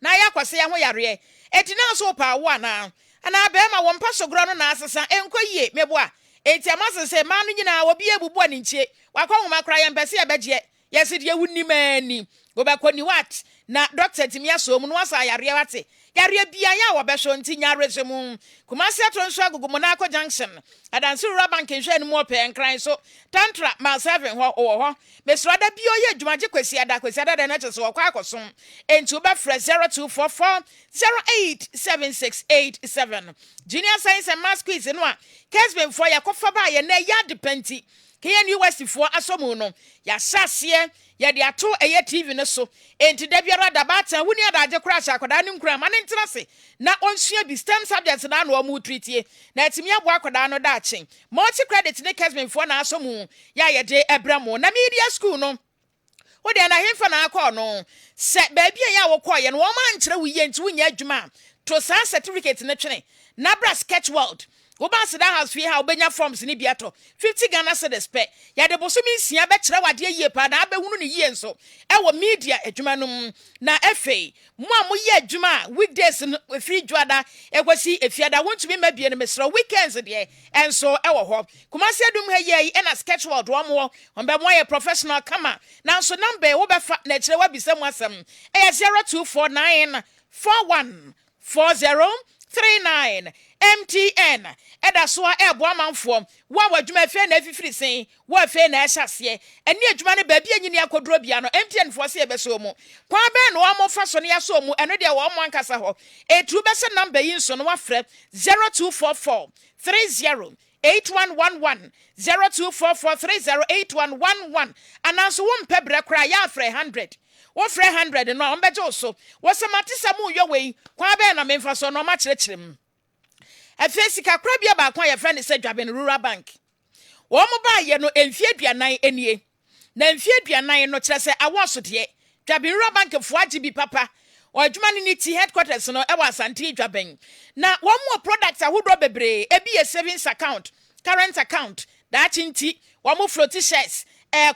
na ya kwase ya ho yare eti na so pa wo ana ana be ma wo mpa sogro no na asesa enkoyie meboa eti amase se ma no nyina obi ebubu ani nchie wakwa homa kra ya mpese ya bagie yesi de wunni mani go ba koni wat na doctor timia so mu no wasa yare wate yare bia ya wo be so nti nya resemu kumase atronso agugu na akọ junction adansi rura bank nhwe ni mo pe enkran so tantra ma 7 ho ho mesrada bi oye adwumaje kwesi ada de na chese wo kwa akosom enti wo be fra 0244 087687 junior science and math quiz no a Kessben for yakofa ba ye na ya depenti KNU West for asomu no ya sase ya de ato eye TV no so enti da biara da bata wuni adaje kura sha akoda ni nkura ma ne ntrase na onsua bi STEM subjects na no mu treatie na etimi abo akoda no da achen multi credit ne Kessben for na asomu ya ye de ebramo na media school no wo de na hemfa na akọ no se ba bia ya wo kọ ye no wo ma nkyere wo ye nti wunya adwuma to sa certificate ne twene na bra sketch world wo ba se da house fee ha obenya forms ni biato 50 Ghana cedis pe ya de bosumi nsia be kire wade yie pa na abehunu ne yie nso e wo media adwuma no na efe mo a mo ye adwuma weekdays free dwada e kwasi efiada wontumi mabie ne mesro weekends de enso e wo ho kumase adum ha ye e na sketch world wo mo on be mo ye professional kama na nso number wo be fa na kire wa bisam asem e 0249 414039 MTN eda so ebo amanfo wa wadwuma fe na afifiri sen wa fe na ehase eni adwuma ne ba bia nyini akodro bia no MTN fo se ebeso mu kwa be no amofa so ne yaso mu eno de wo mo ankasa ho etu be se number yin so no wa frɛ 0244 30 8111 0244 30 8111 ananso wo mpebere kra ya frɛ 100 wo frɛ 100 no ombeje so wo se matisa mu yo wei kwa be na memfa so no ma kyerɛkyerɛm afesi kakra bia ba kwa ye friend say Kwabena rural bank wo mo ba ye no emfie aduanan enie na emfie aduanan no kyerɛ sɛ awoso de Kwabena rural bank fo agibi papa odwuma ni ti headquarters no e wa Asante Kwabena na wo mo products ahodo bebre e bi ye savings account current account da chinti wo mo float shares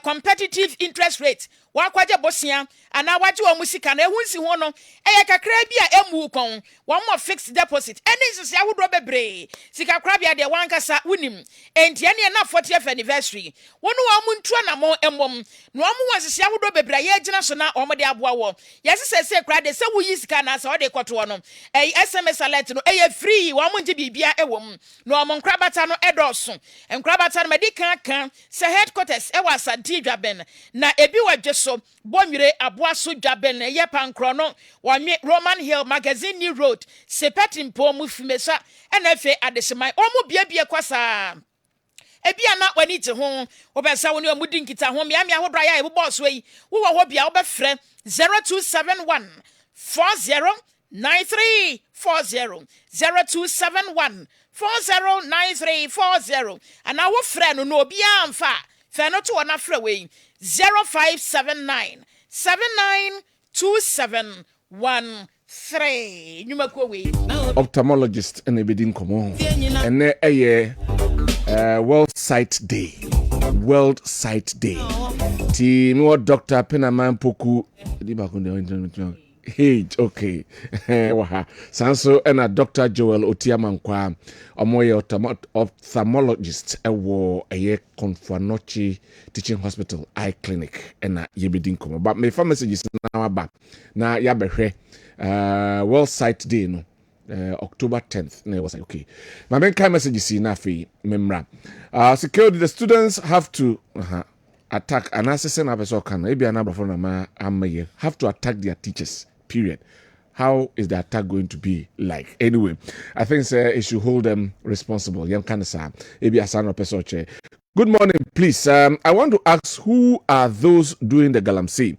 competitive interest rate wakwaje bosia ana waje wo musika na ehunsi ho no eye kakra bia emu kon wo mo fixed deposit eni sisi ahodo bebre sika kra bia de wankasa wunim enti ene na 40th anniversary wonu wo mu ntua na mo emom no wo mo sisi ahodo bebre ye gina so na wo mo de aboa wo yesi se kra de se wo yi sika na se wo de kwoto no SMS alert no eye free wo mo nje bibia ewom no mo nkrabata no edoso nkrabata no medika kan se headquarters e wa Asante Kwabena na ebi wadwe so bonwire aboaso Kwabena ye pankro no wonwe Roman Hill Magazine New Road sepetin po mu fimesa enafe adeseman omu biabie kwasa ebia na wani te ho wo be sa woni omudi nkita ho mia hodra ya ebo boss we wo wo bia wo be frɛ 0271 409340 0271 409340 ana wo frɛ no no obi amfa frɛ no to na frɛ we 0579 792713 nyuma ko we ophthalmologist and ebedin komo ene eye World Sight Day ti mi wo Dr. Penaman Poku di ba ko de age. Okay. Sanso and Dr. Joel Otiamankwa, Omoye ophthalmologist, a Konfuanochi Teaching Hospital Eye Clinic, and a Yebidinko. But my phone message is now about na yabehe World Sight Day no. October 10th. No, was okay. My main kind message is nafi memra. Security. The students have to attack. An assassin episode can maybe a number from have to attack their teachers. Period. How is the attack going to be like? Anyway, I think it should hold them responsible. Young cancer. Maybe a son of episode. Good morning, please. I want to ask, who are those doing the galamsey?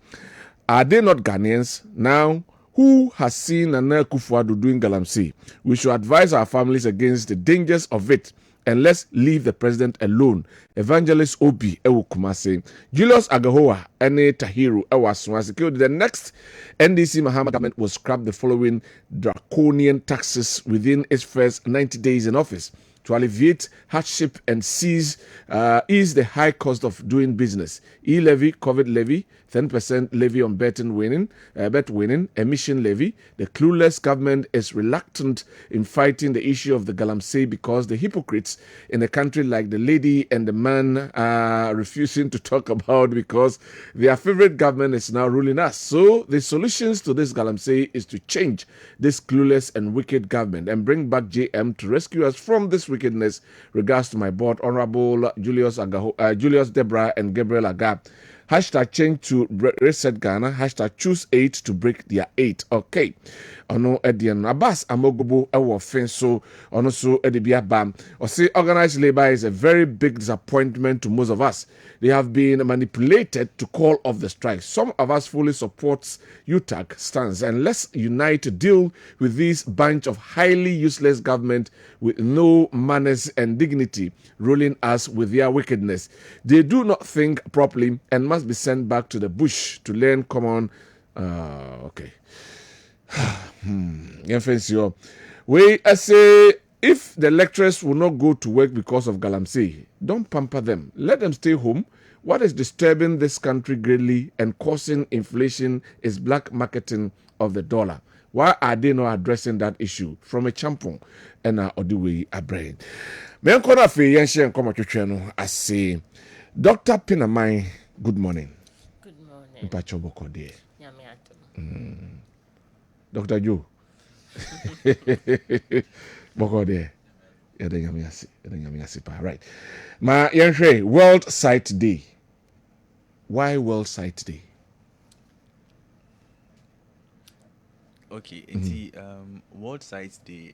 Are they not Ghanaians now? Who has seen Nana Akufo-Addo doing galamsey? We should advise our families against the dangers of it, and let's leave the president alone. Evangelist Obi Ewo Kumase, Julius Agahoa, Ene Tahiru Ewa Security. The next NDC Mahama government will scrap the following draconian taxes within its first 90 days in office to alleviate hardship and ease the high cost of doing business. E-levy, COVID levy, 10% levy on bet winning, emission levy. The clueless government is reluctant in fighting the issue of the galamsey because the hypocrites in a country like the lady and the man are refusing to talk about because their favorite government is now ruling us. So the solutions to this galamsey is to change this clueless and wicked government and bring back JM to rescue us from this wickedness. Regards to my board, Honorable Julius Deborah and Gabriel Aga. Hashtag change to reset Ghana. Hashtag choose 8 to break their 8. Okay. Ono Edian Abbas Amogobo Ewo Fenso. Ono so Edibia Bam. Or say organized labor is a very big disappointment to most of us. They have been manipulated to call off the strike. Some of us fully supports UTAG stance, and let's unite to deal with this bunch of highly useless government with no manners and dignity ruling us with their wickedness. They do not think properly and must be sent back to the bush to learn common. Okay. We say, if the lecturers will not go to work because of galamsey, don't pamper them. Let them stay home. What is disturbing this country greatly and causing inflation is black marketing of the dollar. Why are they not addressing that issue from a champion and Odiwe Abrain? I say, Dr. Pinamai, good morning. Good morning. Dr. Joe. Bokode. Right. Ma yenhwe World Sight Day. Why World Sight Day? Okay, it's World Sight Day.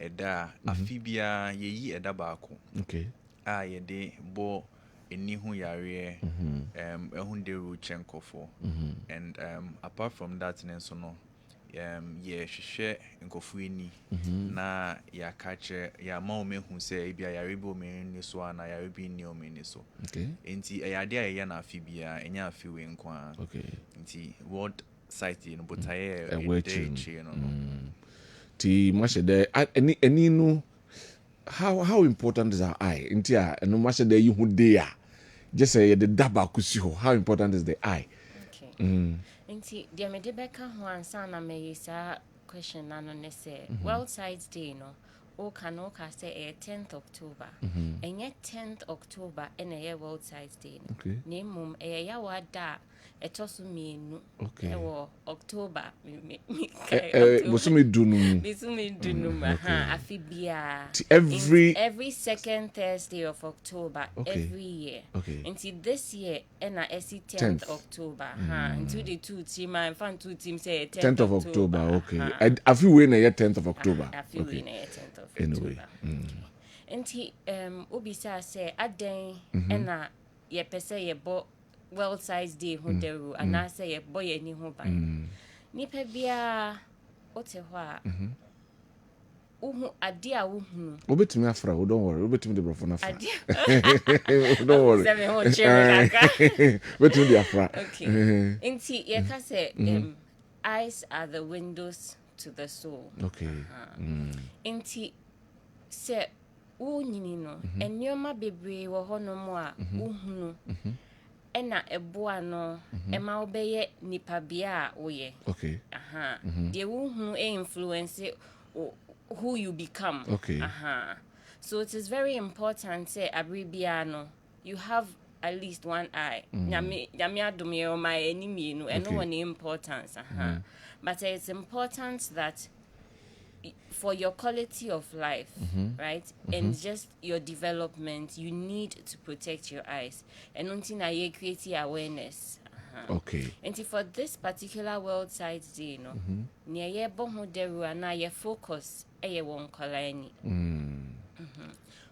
Eda afibia yeyi eda baako. Okay. Yede bo eni hu yare ehun de ru chenkofo. And apart from that nenso no ye hwehwe nkofu eni na ya kache ya ma o mehu se bia yare bi o me ni so na yare bi ni o me ni so. Okay. Enti eyade aye na afibia enya afiwe nkwa. Okay. Enti World Sight no botaye e no. Ti mashede any no how important is our eye? Intia no mashede you hu dey just say the daba kusi ho. How important is the eye? Okay. Inti dia me de beka ho ansa na me yisa question na no ne say World Sight Day no o kano ka say 10th October. Enye 10th October ene World Sight Day no. Okay. Ne mum ya wada etosu mienu. Okay. Ewo October Bosumi dunum. Bisumi dunum. Afibia. Every second Thursday of October every year. Okay. Until this year ena 10th October. Until the two team and fan two teams say 10th of October. Okay. I feel we na 10th of October. I feel we na 10th of anyway. Until obisa say aden ena ye pese ye bo World Sight Day hunderu anase ye boy ni ho ban nipa bia ote ho a uhu ade a uhu obetimi afra don't worry obetimi de brofo na afra don't worry se me ho chere kaka obetimi de afra okay inti ye ka say eyes are the windows to the soul. Okay. Inti se wo nyini no enioma bebre wo hono mo a uhunu ena eboa no ema obeye nipa bia oye. Okay. The who influence who you become. Okay. So it is very important say abribiano you have at least one eye. Nyame adome o my enemy no and no one importance. But it's important that for your quality of life, right? And just your development, you need to protect your eyes. And until now you create awareness. Okay. And for this particular World Sight Day, no, near ye boho deru na ye focus ye won kolani.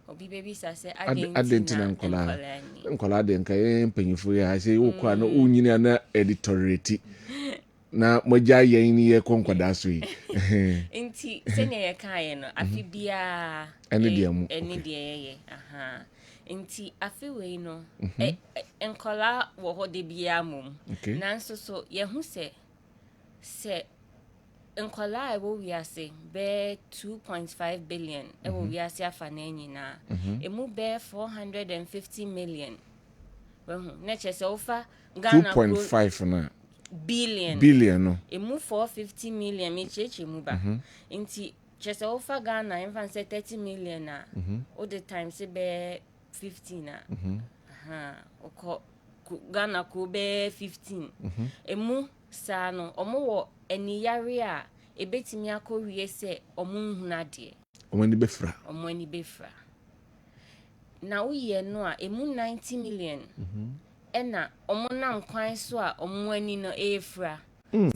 Obi baby say adentina nkola de nka mpanyifo ya say ukwa no unyina na editorate na moja yen ni ye konkwada so yi enti sene ye kan no afi bia eni de ye enti afi we no nkola wo ho de bia mum nanso so ye hu se nkola ewo wiase be 2.5 billion ewo wiase afa na nyina emu be 450 million na chese ofa Ghana 2.5 na billion no emu 450 million me cheche mu ba nti chese ofa Ghana infan say 30 million na all the time say be 15 na oko Ghana ko be 15 emu sa no omo wo eni yare a ebetimi akowie se omo nhunade omo ni befra na uye no a emu 90 million ena omo nam kwan so a omo ani no efra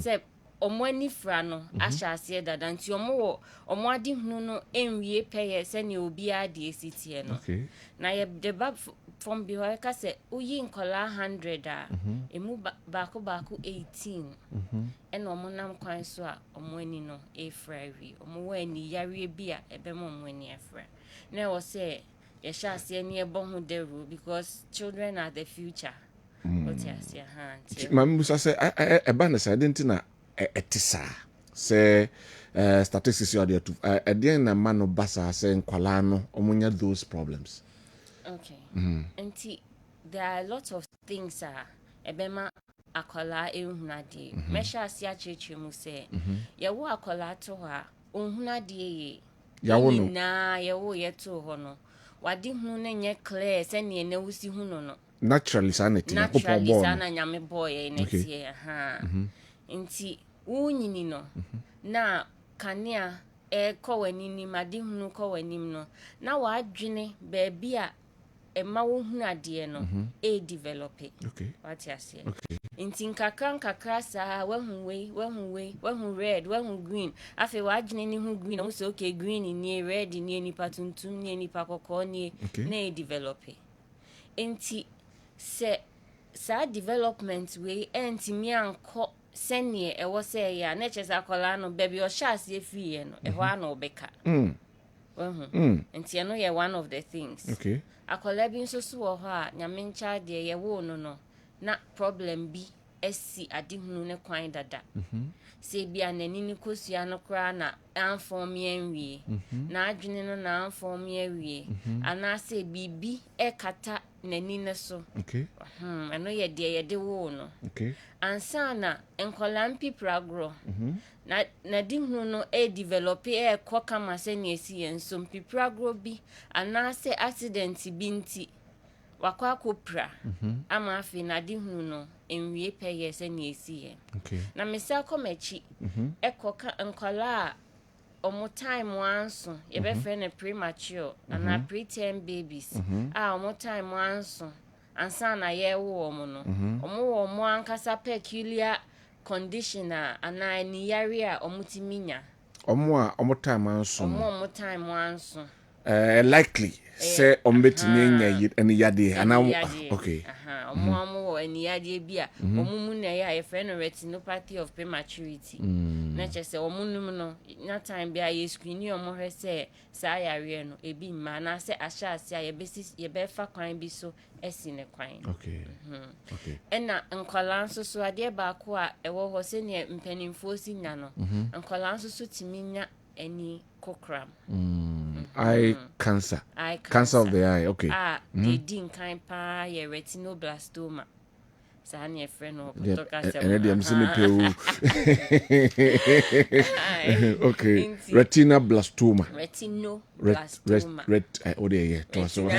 se omo ani fra no ahya ase dada nti omo ade hunu no enwie peye se ne obi ade esitie no na ye deba from behind ka se uyi nkola 100 a emu baako 18 ena omo nam kwan so a omo ani no efra wi omo wa ani yare bi a ebe mo omo ani efra na wo se ye sha se ani ebo hu deru because children are the future. What you say Mami busa se eba na sa dentina etisa se statistics you are to eden na mano basa se nkwala no omunya those problems. Okay. And there are a lot of things ebema akola ehunade. Mesha asia cheche mu se ye wo akola to ha ohunade ye. Yawo no. Na ye wo ye to ho no. Wadi hunu ne nye clear se ne na wusi hunu no. Naturally sana tina ko Naturally sana nyame boy na tie nti unyini no na kanea kọwani ni madi hunu kọwani no na wadwene baabi a ema wo hunu ade no develop what you say nti nkakra sa wahu red wahu green afi wadwene ni hu green o so okay green ni red ni nipa tuntum ni nipa kokọ ni na develop nti se sa development we entimi anko senie ewo se ya na chesa kola no baby o sha se fie no e ho ana obeka nti no ye one of the things akola bi nso so wo ho a nyame ncha de ye wo no na problem bi esi adehunu ne kwan dada se bia nani ni kosua no kra na anform yenwie na adwene no na anform yenwie ana se bibi ekata nani ne so eno ye de wo no ansa na enkola mpi pragro na dihunu no develop koka ma se ne esi enso mpi pragro bi ana se accident bi nti wakwa kopra ama afi na dihunu no enwie peye se ne esi ye na mesa komachi ekoka enkola omo time wanso ye be friend na premature ana preterm babies omo time wanso ansa na ye wo omo no omo ankasa peculiar condition ana ni yare a omo timinya omo time wanso omo time wanso likely say ombetimi nya eni yade ana omo eni yade bia omo mu na ya friend retinopathy of prematurity na chese omo num no na time bia ye screen omo hwe se sa yare no ebi ma na se ahya ase ye be fa kwan bi so esi ne kwan ena nkola nso so ade ba ko a ewo ho se ne mpanimfo si nya no nkola nso so timinya eni kokram eye cancer of the eye they din kind pa ye retinoblastoma Sani a friend or Potoka. Okay. Retinoblastoma. Retinoblastoma.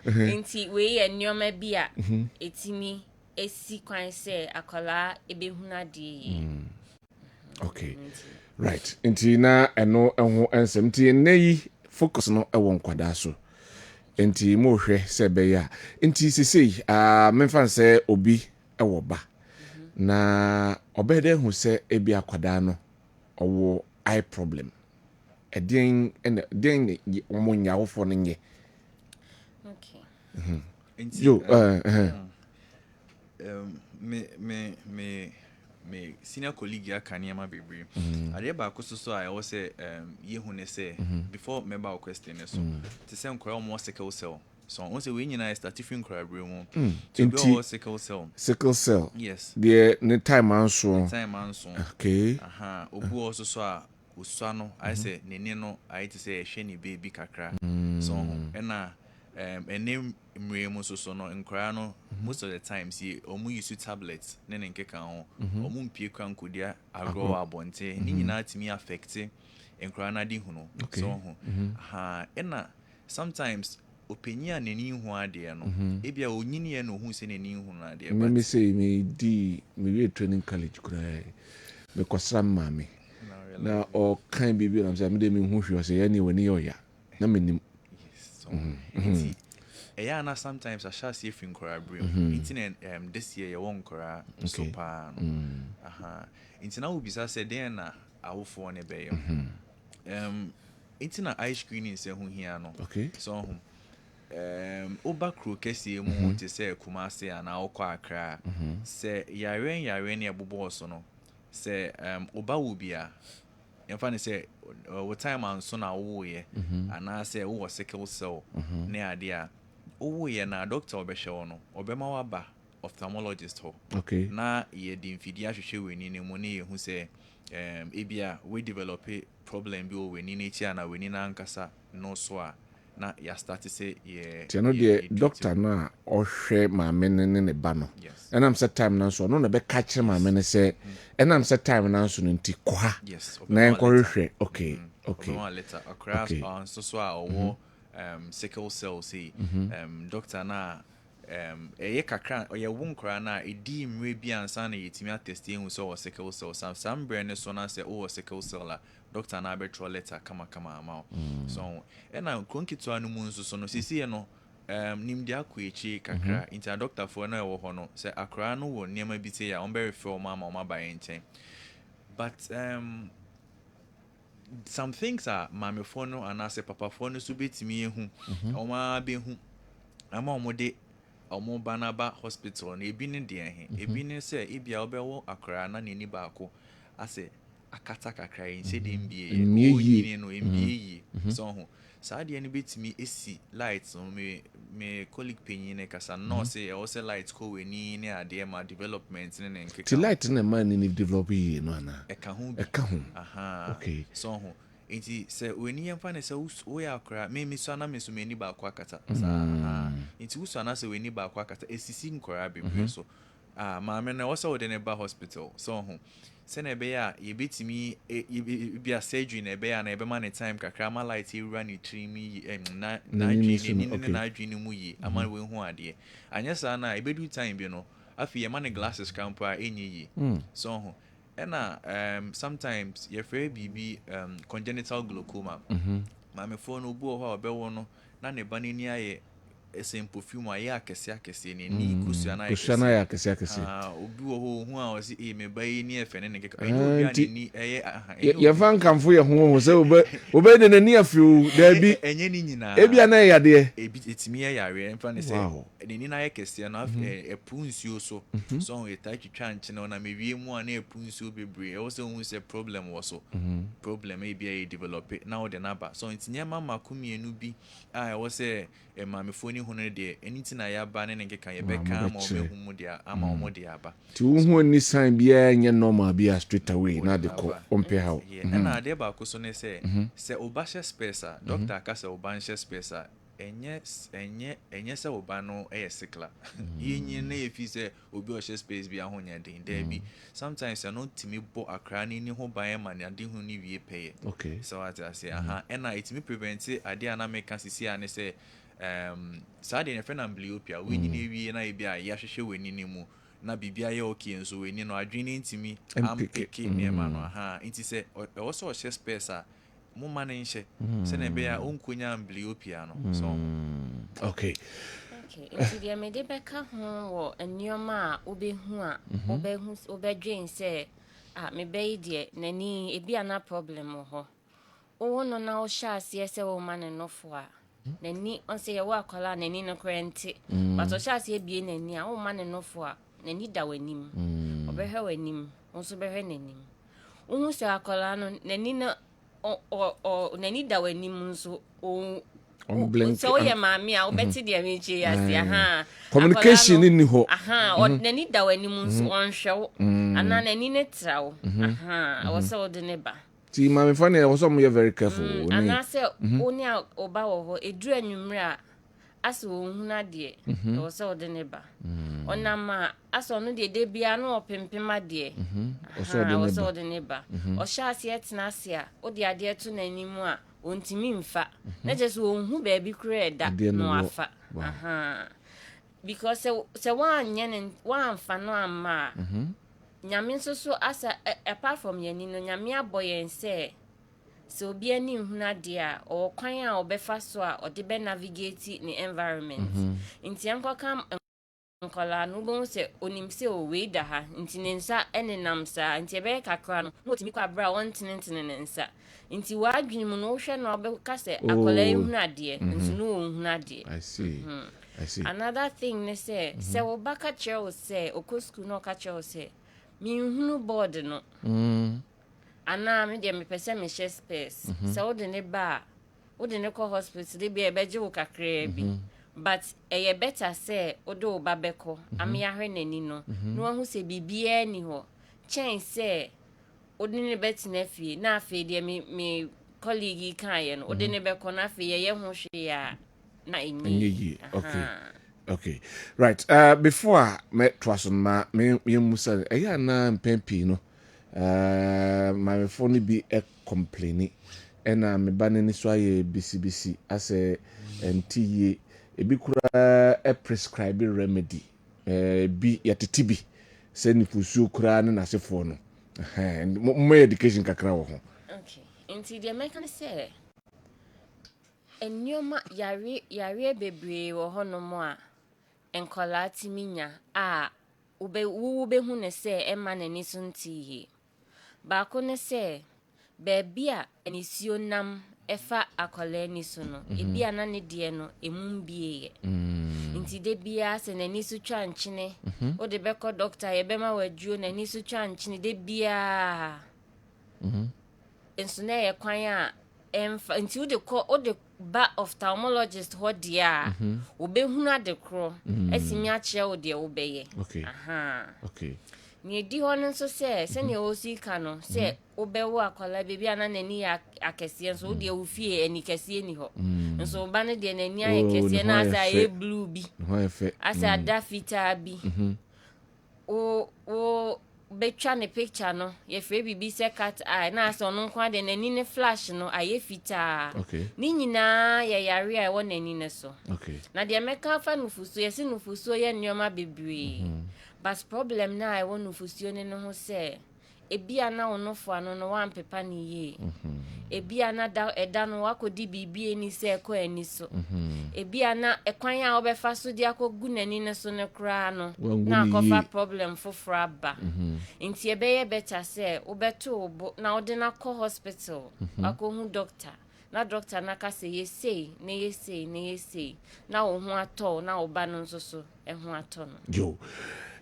Inti we and Yoma Bia. It's me. Esi kwan say akola ebehuna de. Okay. Right. Inti na eno enho ensem nti neyi focus no e won kwada so. Inti mo hwe se be ya. Inti sisi memfa se obi e wo ba. Na obede hu se ebi akwada no owo eye problem. Den omonya wofo no nye. Okay. Inti me senior colleague ya kaniama bebre ade ba ko so I was say ye hu ne say before member question so to say nkora mo sickle cell so on say we nyina start different nkora bre mu to be sickle cell yes the time anso okay obu also so a usua no I say nene no I to say hwe ni baby kakra so na enem mremu so no nkora no most of the times ye omu use tablets ne nkeka ho omu mpie kwa nkodia agro abonte ni nyina timi affect nkora na di hu no so ho na sometimes opinion neni hu ade no ebia onyini ye no hu se neni hu na ade but me say me we training college kura me kwasra mame na o kan bibi na me de me hu hwe say ya ni wani yoya na menim na sometimes I shall see if in Korea this year you won't Korea so pa it's now be said then na awo for ne be it's na eye screening say hu here no okay so oba kro kesi mu te say Kumasi and akwa Accra say yare ne abobo so no say oba wo bia yɛmfa say what time anso na wo ye ana say wo sickle cell ne ade a wo ye na doctor obehwe no obema waba ophthalmologist ho okay na ye di mfidi ahwehwe weni ne mu ne ye hu say ebia we develop problem bi o weni ne chi ana weni na nkasa no so a na ya start say ye tiano de doctor na ohwe maame ne ba no enam set time na so no na be catch maame ne say enam set time na so nti kwa na enkohwe okay no later across on so a owo sickle cell say doctor na eye kakra oye wonkora na edi mre bi ansa na yetimi attest hu so sickle cell some brain so na say o sickle cell la doctor na betro letter kama ama so na kronkitu anu mu nso so no sisi no nimdi akwechi kakra inter doctor for na wo ho no say akra no wo niam bi say ya on be refer mama o ba yen but some things are mama for no and as papa for no so betimi ehu o ma be hu ama o mode omo banaba hospital na ebi ne de ebi ne say ebia obewo akra na neni baako ase akata kakra yin se de mbie oyini no mbie so ho saade ne betimi esi lights no me colleague penyin ne kasa no say o say lights ko weni ne ade ma development ne nkeka ti light ne man ni develop yi no ana eka hu okay so ho enti se weni yemfa ne se wo ya akra me so na me so meni baako akata sa enti wo so na se weni baako akata esisi nkora bebre so maame na wo se wo de ne ba hospital so ho se na be ya ye betimi bia surgery na be ya na be man time kakra ma light e run it trimi na adwini mu yi ama we hu ade anya sa na e bedu time bi no afi ye man glasses campa enyi yi so ho na sometimes ye free bibi congenital glaucoma maame fo no bu ho obewo no na ne ba ni aye perfume aye akese ne ni kusana ya akese obi wo hu a o si me ba yi ni efe ne nkeka obi ani ye fan kamfo ye hu se obe de ni afiu da bi enye ni nyina ebi ana ya de ebi etimi ya yare mfa ne se ni na ye kese na epu nsuo so so eta twitwa nche na me wie mu ana epu nsuo bebre e wo se hu se problem wo so problem e bia e develop na o de na ba so ntinya mama kumienu bi a wo se mamefoni hono de anything na ya ba ne nkeka ye beka ma o mehu mu dia ama o mu dia ba ti wo hu ni sign bia nye normal bia straight away na de ko ompe how na de ba ko so ne se se obashe space doctor ka se obashe space enye se oba no sikla yenye na efi se obi o space bi ahonya den there bi sometimes I no timi bo akra ni ho ban ma na de hu ni wie peye okay so what I say and it me prevent ade ana make sisi ane say saa de ne friend amblyopia we nyina wie na e bia ya hwehwe weni ni mu na bibia ye okay nso weni no adwene ntimi ampeke ne ma no nti se e wo so space a mo man nhye se na be ya onkonya amblyopia no so okay nti dia me de beka ho wo enioma a obehu a obedwen se me be de nani e bia na problem ho wo no na wo sha ase se wo man no fo a nani on say wa akwala nani no krenti but o sha ase bie nani a wo man no fo a nani da wanim obehwe wanim onso behwe nanim wo se akwala no nani na o nani da wanim nso o so ye mami a obeti de mechi ase communication ni ho o nani da wanim nso onhwe ana nani ne trawo o so de ne ba ti mami fane wo so mo very careful ana se oni a oba wo ho eduru anwumre a aso ohuna de o so de ne ba onama aso no de bia no opempema de o so de ne ba o sha ase etena ase a o de ade to nanimu a ontimi mfa na je so ohun ba bi kure da no afa because se wan yen wan fa no ama nyame nso so asa apart from yani no nyame aboyen se so obi ani nhuna de a o kwan a obefa so a o de be navigate the environment nti ankokam nkola no bon se onim se o we da ha nti ne nsa enenam sa nti ebe kakra no no timi kwa bra won tinentene ne nsa nti wadwin mu no hwe no obeka se akola nhuna de nti no nhuna de I see another thing ne se se wo baka chero se okosku no ka chero se mi hunu board no ana me de me pese me share space se wo de ne ba wo de ne ko hospital de bia beje wo kakra bi but eye better say odo ba beko ame ahwe nani no no hu se bibia ni ho chen say odi ne betina fie na afi de me colleague kan ye no odi ne beko na afi ye ho hwe ya na enyi okay right before me twaso ma me musa eya na mpempi no my phone be complaining ena me banani so aye bcbc ase ntiye ebi kura prescribe remedy bi yatete bi se nifusu kura na nasefo no mo education kakra wo ho okay nti de make say enioma yare bebre wo ho no mo a enkola timinya a ube hu ne se ema nani so ntiye ba ko ne se bebi a enisio nam efa akola ni so no ebi ana ne de no emumbie nti de bia se nani so twa nchene o de beko doctor ye bema wajuo nani so twa nchene de bia enso na ye kwan a nti o de ba ophthalmologist ho dia obehunu adekro esimi a kire o de obeye okay ni di ho nso se ne o si ka no se obewo akwala bebi ana nani akese nso de ofie ani kese ni ho nso ba ne de nani akese na asa e blue bi asa dafita bi o betwa ne picture no ye free bibi se cat eye na asa no kwa de nani ne flash no aye fita ni nyina ye yare a wo nani ne so na de meka fa nufuso ye se nufuso ye nyoma bebre but problem na I want nufuso ne no ho se ebia na onofo ano no wan pepa ni ye ebia na da eda no wakodi bibie ni se ko ani so ebia na ekwan a obefa so dia kogu nani ne so ne kra no na kofa problem foforo aba nti ebeye better se obeto na ode na ko hospital akohu doctor na doctor na ka se yesei na wo ho ato na oba no nso so ho ato no yo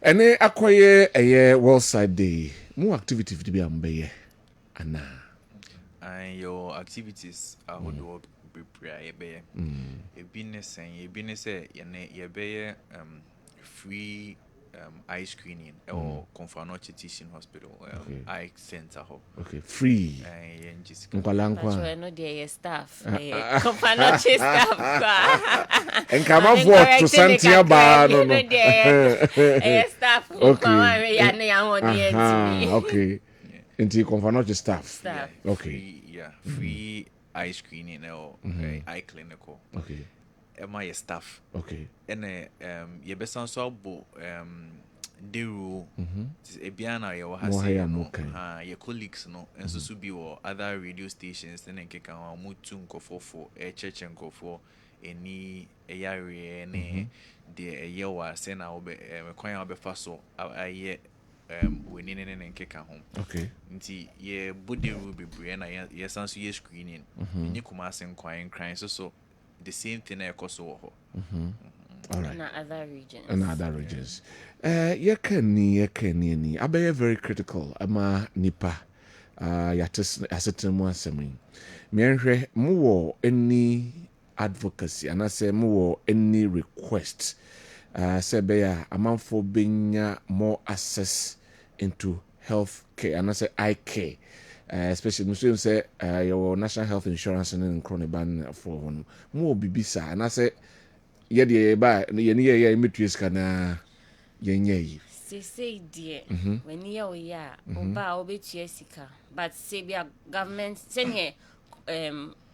ene akoye eye World Side Day mu activities to be ambeye ana and your activities are how prepare ebi ne say ye be free eye screening or Confanoche Teaching Hospital, eye center. Okay, free. Nkwalankwa. No, there staff. Confanoche staff. And come up for to Santiago. No, staff. Okay. Into Confanoche staff. Okay. Free eye screening or eye clinical. Okay. My staff. Okay. And ye best so deru ebiana ye wa hase no your colleagues no and so be or other radio stations then nkeka ho mutu nkofofo cheche nkofo eni eyare ne de ye wa se na obe kwan obe fa so aye we ne nkeka ho. Okay. Nti ye buderu bebre na ye sanso ye screening ni kuma se nkwan kran so the same thing I cost over. All right. In other regions. In other regions. Yekeni. Abe very critical. Ama nipa. Yates asetemu asemi. Mienhwe muwo any advocacy and I say muwo any request. Say beya amanfo benya more access into health care and I say eye care. Especially Muslims say your national health insurance and chronic ban for one more bibisa and I say ye ba ye imitris kana ye say dear when you ya oba obetua sika but say be government send here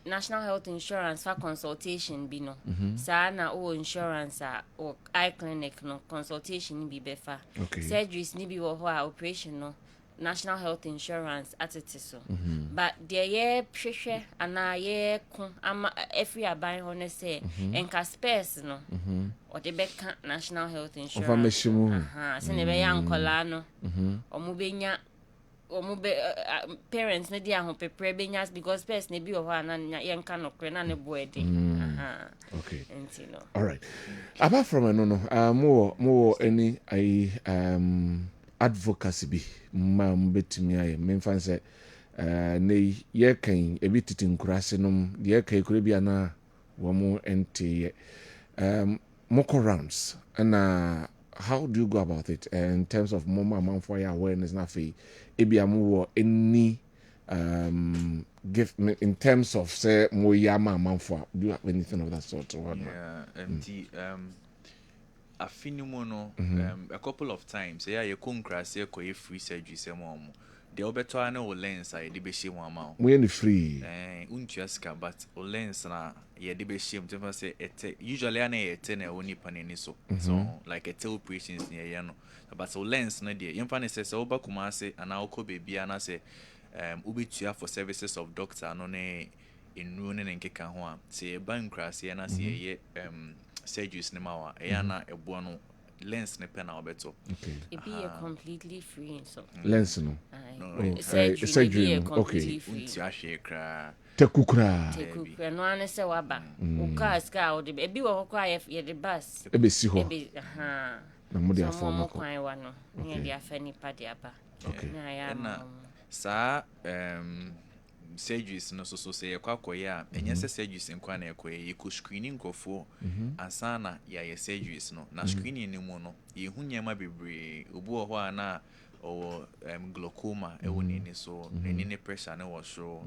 national health insurance for consultation bi no sa na o insurance or eye clinic no consultation bi befa surgeries ni bi wo ho operation no national health insurance at it so but there ye hwehwe ana ye ko ama every aban ho ne say enka space no or the beka national health insurance se ne be yankola no omubenya parents ne dia ho prepare benyas because space ne bi ho ana yenka no kre na ne boede okay no. All right, apart from more any advocacy bi ma mbetimi aye memfa nse ne ye kan ebititi nkurase nom ye kan ekure bia na wo mo ente moko rounds and how do you go about it in terms of mama manfo awareness na fe ebia mo any give me in terms of say mo yama manfo do you have anything of that sort or afinimu no a couple of times you come cross here free surgery say mom the obeto na o lens I dey be shame am we any free untuaska but o lens na ye dey be shame to say it usually na e na oni panani so like a operations near ya no but o lens na dey yemfa ne say oba kuma say ana okọ baby ana say ubetua for services of doctor no ne enru ne nkeka ho a say ban cross here na say ye surgeries ne mawa na ebo no lens ne pen na obeto it be completely free so lens no surgery okay unti ahwe kra tekukra no ane se waba uka ska o de ebi wo kwa ye de bus ebe si ho na mo de afọ mo kwan wa no ne de afa ni pa de aba na ya na sa surgeries no so say kwakoya enye se surgeries nkwa na ekoye ye ko screening nkofo asana ya surgeries no na screening ni mu no ye hunyema bebre obu ho ana o glaucoma ewo ni so ni pressure na wo so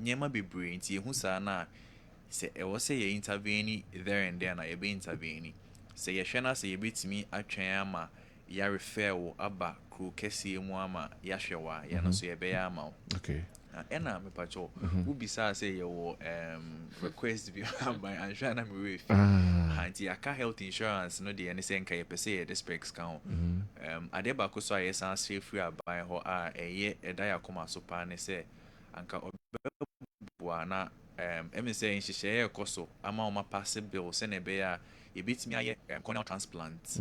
nyema bebre nti ye hu sa na se ewo se ye intervene there and there na ye be intervene se ye hwe na se ye betimi atwen ama ya refer aba kru kesi mu ama ya hwewa ya no so ye be ya ama okay ena me pacho ubisa say your request be by anjana me we anti aka health insurance no dey any say nka ye pese the specs count adeba ko so ayesan say free abai ho a eye eda yakoma so pa ne say anka obebu na emi say nhihye ye koso ama o ma pass bill se ne be ya e bitimi aye corneal transplant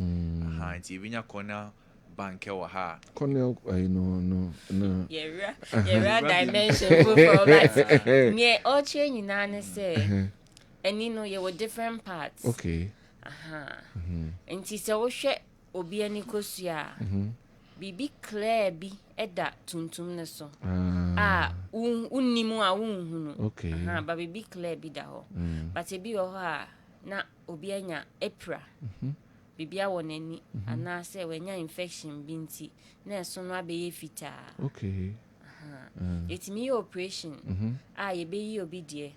anti binya corneal bank wa ha cornell no yeah dimension for that near all change na say and you know you were different parts okay nti se wo hwe obi ani kosua bibi clear bi eda tuntum ne so unnimu a unhunu okay ba bibi clear bi da ho but e bi ho a na obi anya epra bibia wɔ n'ani anaasɛ wanya infection bi nti na ɛso no abɛyɛ fitaa okay yɛtumi yɛ operation a yɛbɛyi obi deɛ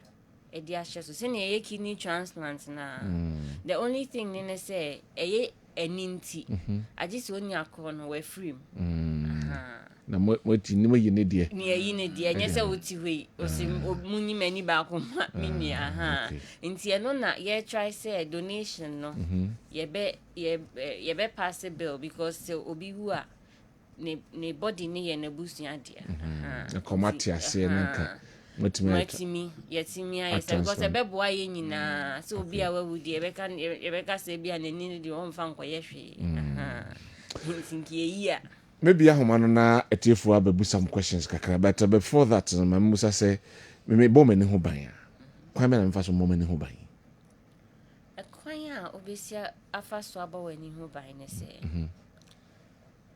ɛde ahyɛ so sɛnea ɛyɛ kidney transplant na the only thing ne sɛ ɛyɛ ani nti agye sɛ ɔni akɔ no wafiri mu na moti ni mayi ne deɛ ni ayi ne deɛ nyɛ sɛ woti hɔ yi munyi mani baako ma menua nti ɛno na yɛtry sɛ donation no yɛbɛ pass bill because sɛ obi wu a ne body ne yɛ n'abusua deɛ kɔmate aseɛ no nka matimi yɛtumi ayɛ sɛ because ɛbɛboa yɛ nyinaa sɛ obi a wawu deɛ yɛbɛka sɛ bi a n'ani no deɛ ɔmfa nkɔyɛ hwee nti nkiyɛyi a maybe ahoma no na etiefo ababu some questions kakra but before that my musa say me bo mani ho ban kwan me na mfa so mo mani ho ban kwan a obesia afa so aba wani ho ban ne sɛ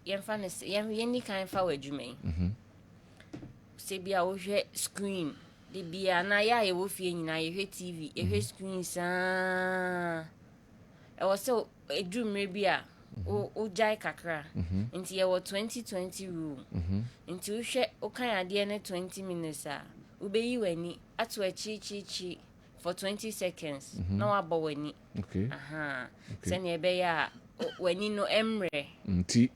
yɛmfa ne sɛ yɛni kan fa wadwuma yi sɛ bia wo hwɛ screen de bia na ya ye wo fie nyina ye hwɛ TV ye hwɛ screen saa ɛwɔ sɛ edumre bia o jai kakra nti ye 2020 rule nti wo hwɛ o kan ade ne 20 minutes a wo beyi wani ato achi for 20 seconds na wa bɔ wani sɛ ne be ya wani no emre nti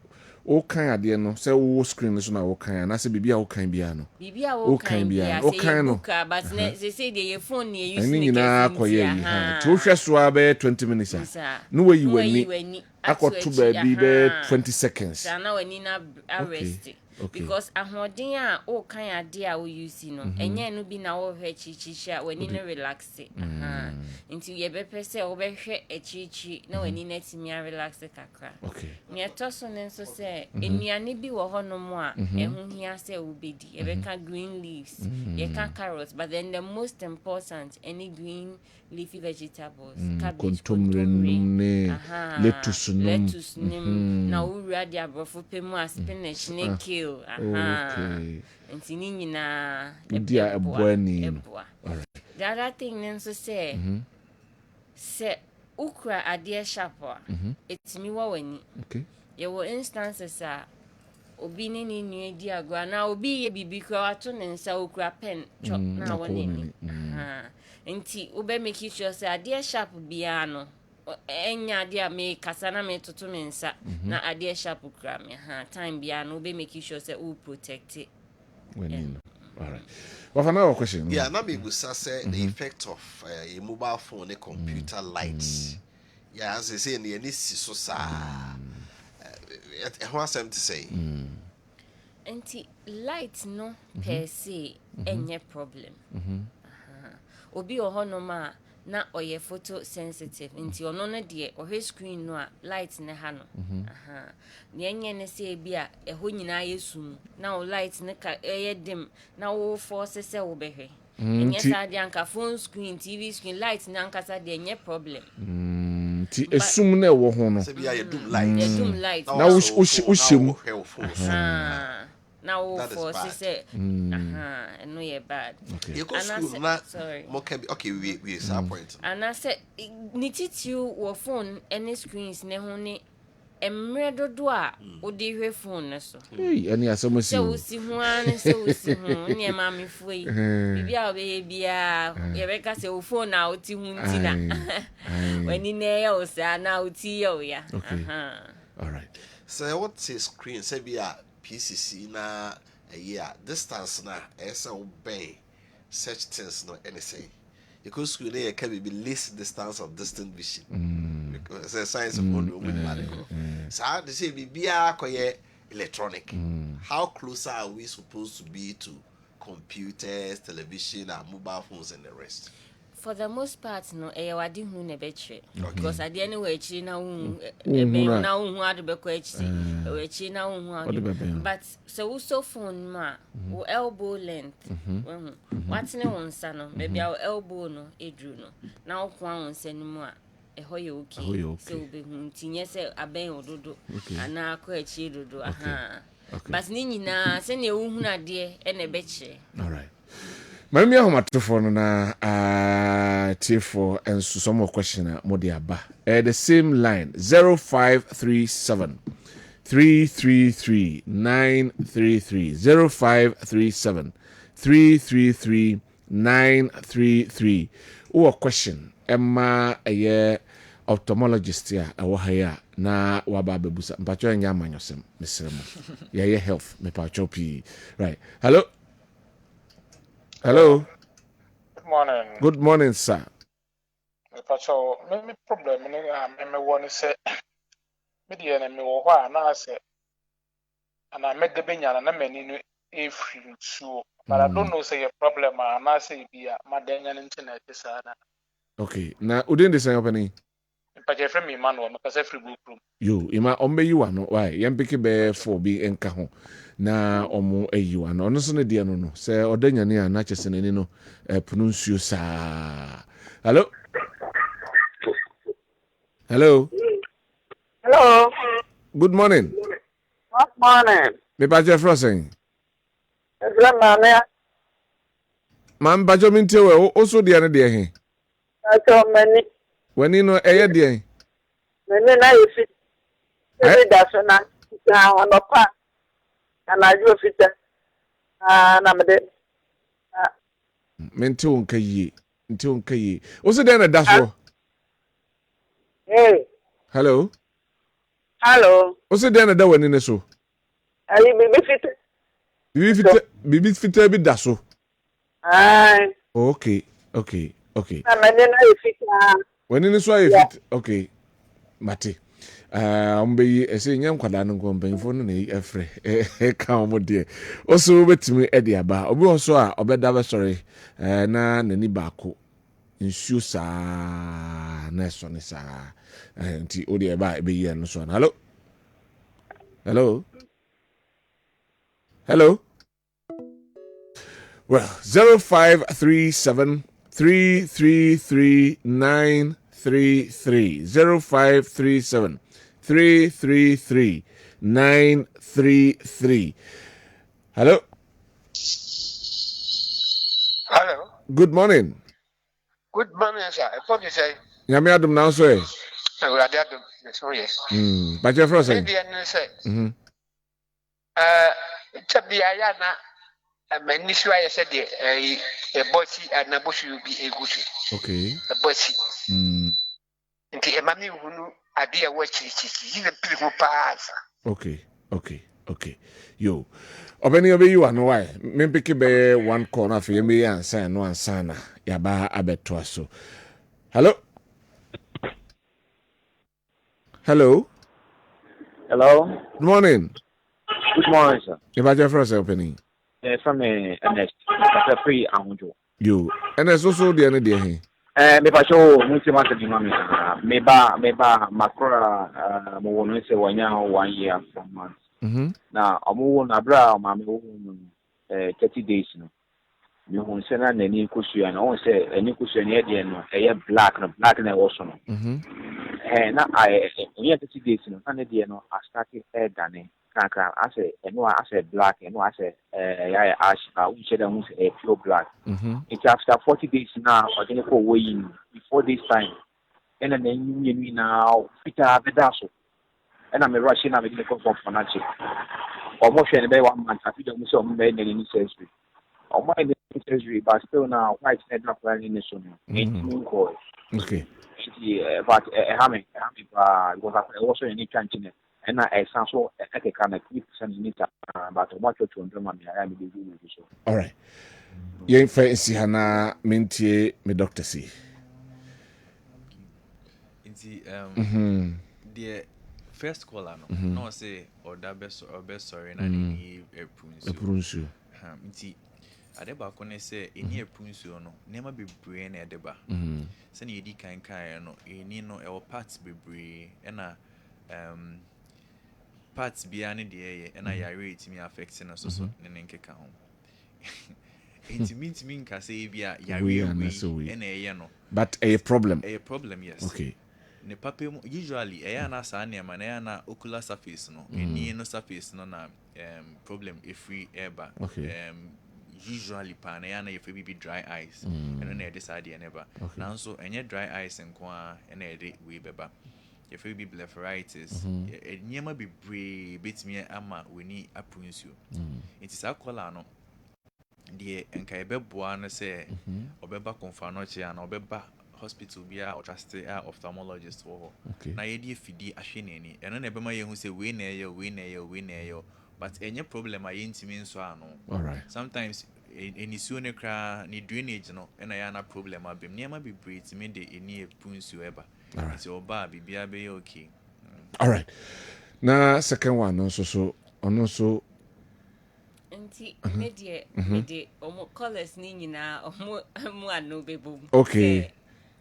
o kan ade no sɛ wo screen so na wo kan na sɛ bibia wo kan bia no bibia wo kan bia o kan no but se say de your phone ne use ne na akoye yi ti wo hwɛ so a be 20 minutes no way you wani akoto baabi be 20 seconds na wani na arrest because ahoden a o kan ade a wo use no enye no bi na wo hwɛ chichichi a wani no relax nti ye be pese wo be hwɛ achichi na wani na timi relax kakra me to so ne so se enuane bi wo hɔ no mo a ehu hia se wo bedi ye be ka green leaves ye ka carrots but then the most important any green leafy vegetables cabbage lettuce na wura dia brofo pemu a spinach ne kale nti ni nyina dia eboani the other thing nso say se ukra ade sharp a etimi wa wani ye wo instances a obi ne ni nua di agwa na obi ye bibi kra wato ne nsa ukra pen chop na woni nti obe make sure say ade sharp bia no enya ade a me kasa na me toto me nsa na ade sharp kra me time bia no obe make sure say we protect it when all right what another question yeah na me go say the effect of a mobile phone and computer lights yeah as I say na ni si so sa how am to say anti light no per se any problem obi ohonoma na oye photo sensitive nti ono no de ohwe screen no a light ne ha no ne enye ne se bia eho nyina yesum na o light ne ka dim na wo force se wo behwe enye sa de anka phone screen TV screen light na anka sa de enye problem ti esum na ewo ho no se bia ye dum light na wo shemu now for say no ye bad you go school na mo can be okay we some point and I said nititu wo phone any screens ne ho ne emre dodo a wo de hwe phone ne so any asomosi se wo si ho an se wo si ho ne ma me foi bibia obe bia ye be ka se wo phone a wo ti hu ntina wani ne ya o sa na wo ti yo ya all right so what say screen say bia PCC na a year distance na esa obey such things no anything because screen here can be least distance of distant vision because the science of one so they say bia koye electronic how close are we supposed to be to computers, television and mobile phones and the rest? For the most part no wadi hu ne betre because ade any we echi na hu na hu ade be ko echi we echi na hu ade but so so phone ma wo elbow length what ne won sa no maybe our elbow no edru no na wo kwa won sa ni mu a eho ye okay so be hu tinye se aben ododo ana ko echi dodo but ni nyina se ne wo hu ade e ne betre all right Mammy, I'm at the phone na T4 and some more question Modiaba. The same line 0537 333 933 0537 333 933. Oh, question. Emma a year ophthalmologist here, a wahaya na wababusa. Mpacho enya manyosem, Mr. Yeah, health, me pacho pi. Right. Hello. Hello. Good morning. Good morning, sir. So, maybe problem me want to say me the enemy or why na say and I met the benya and I many if so but I don't know say a problem and I say be a madanya internet is Okay. Now, within the same opening. but your friend me man because every book room. You, ima ombe you ano why? Yampiki be for be enka ho. Na omo you ano. Ono so ne dia no no. Se odanya ne ana chese ne no pronuncio sa. Hello? Hello? Hello. Good morning. Good morning. Me pa je frosing. Mama. Man ba jo minte we o so dia ne dia he. Acho mani. Wani no eye dia. Mani na yifi. Ebe da so na. Na ono pa. Na ju fita. Na mede. Mente won kayi. Mente won kayi. O so dia na da so. Hey. Hello? Hello. O so dia na da wani ne so. Ayi bibi fita. Bibi fita bi da so. Ai. Okay. Na mani na yifita. Wani ne so ayi fit. Okay. Mate. Ombe ese nyam kwada no kompanyfo no na efre ka omo de oso betimi e de aba obi oso a obeda be sorry na nani baako nsuo saa na so ne saa nti odi e ba e be yi no so na hello well 0537 333 933 0537 333 933. Hello. Hello. Good morning. Good morning, sir. What you say? Nyame adum na so e. We are there. So yes. But your friend say. Chabia yana many sure I said a bossy and a bush will be a good. Okay. A bossy. Into a mammy who idea what she even people pass. Okay. Yo. Obeni obe you ano why? Me pick be one corner for me answer no answer na. Ya ba abeto so. Hello. Hello. Good morning. Good morning, sir. If I just first opening. From Ernest. Free Amunjo. You. And there's also the end there. Me pa show multi-master di mami. Me ba makora mo wono se wanya 1 year 4 months. Na omo na bra ma me wo 30 days no. Me won se na nani kusuya na won se ani kusuya ne de no e black na wo so no. Na I 30 days no na de no I started dane. Kaka I say black and I say ash we said I want a pure black. It's after 40 days now or then go weighing before this time. And then you now fit a bedaso. And I'm rushing I'm going to come from Fanachi. Almost in about 1 month I feel I'm so made any surgery. Or my surgery, but still now white head up in the sun. Okay. But because I also any canteen. And I sound so I can keep sending it about what you to I am doing. All right. Yen fancy hana mintie me doctor see. The first caller no say or that best sorry na ni eprunsu. Nti adeba ko ne say eni eprunsu no nema bebre na adeba. Se na yedi kan no eni no e parts bebre na parts biane de na yare etimi affecting us so ne nkeka ho. Intimi nka say bia yare we na eye no. But a problem. A problem, yes. Okay. Ne pape usually na sa na na ocular surface no eni no surface no na problem if we ever usually pan na ye be dry ice and then they decide never now so any dry ice and kwa and we beba if we be blepharitis nyema be brave bit me ama we need apunsu it is alcohol no de enka ebeboa no say obeba confanoche and obeba hospital bia or trust ophthalmologist for na ye die fidi ahwe nani eno na ebema ye hu say we na ye but any problem I intimi so ano all right sometimes any sooner cry ni drainage no and I na problem abem niam be breathe me de any punsu eba it's your bar bibia be okay all right na second one no so Anti media omo colors ni nyina omo anu bebom okay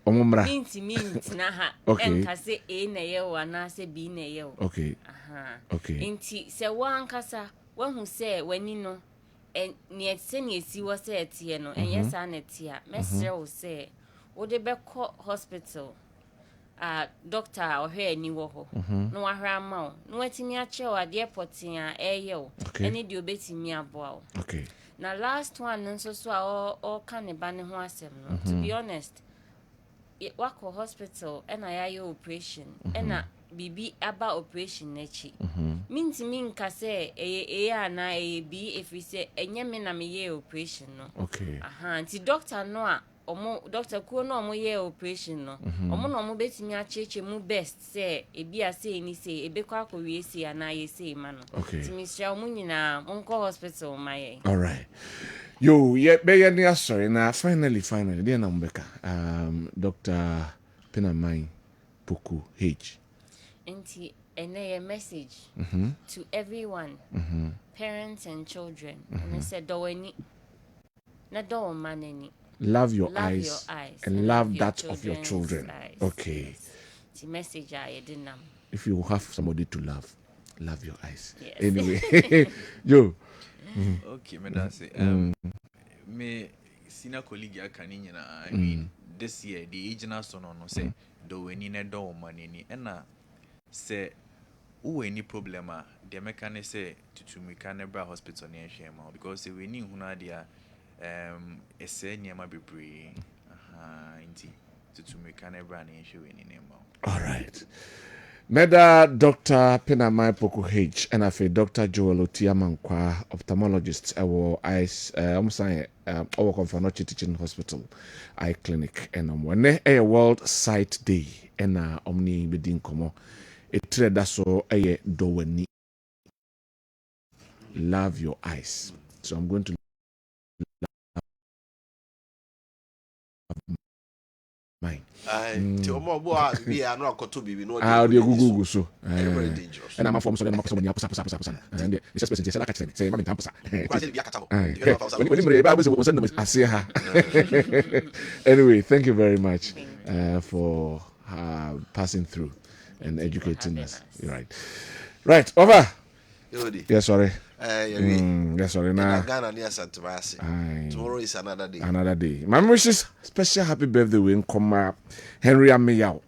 omumra mint na ha enka se e na ye wa na se b na ye okay okay inti se wan kasa wan hu se wani no ni se ni esi wo se etie no enye sa na etia mesre wo se wo de be ko hospital doctor ohwe ni wo ho no wa hra ma o no watimi a che wa de potia eye o eni de obetimi aboa o okay na last one nso so a kan ba ne ho asem no to be honest wako hospital ena ya operation ena bibi aba operation nechi minti minka se na bi efise enye me na me ye operation no okay nti doctor no a omo doctor ko no omo ye operation no omo no omo betimi a cheche mu best se ebi ase ni se ebe kwa akọwie se ana ye se ma no okay ti misra omo nyina monko hospital maye all right yo ye be ye ni sorry na finally dey na mbeka Dr. Penamai Poku H nti a message to everyone parents and children and said doweni na do manani love your eyes and love that of your children eyes. Okay the message I didn't if you have somebody to love your eyes yes. Anyway yo okay me that's it me senior colleague akani nyina I mean this year the agent so no say do weni na do manini na say who any problem the mechanic say to me can bra hospital near shema because we ni huna dia ese nyama bebre inti to me can bra near shema ni nemo all right Meda Dr. Penamai Poku H and afi Dr. Joel Otiamankwa ophthalmologist our eyes our Confanoche Teaching Hospital eye clinic and when a World Sight Day and omni bedin komo etreda so doweni love your eyes so I'm going to mine we are not to be no Google so very dangerous and I'm from so and it's just person say like say mama tamposa anyway thank you very much for passing through and educating us right over yes sorry yes sorry now Ghana near Santa tomorrow is another day my wishes special happy birthday we come Henry Amiyao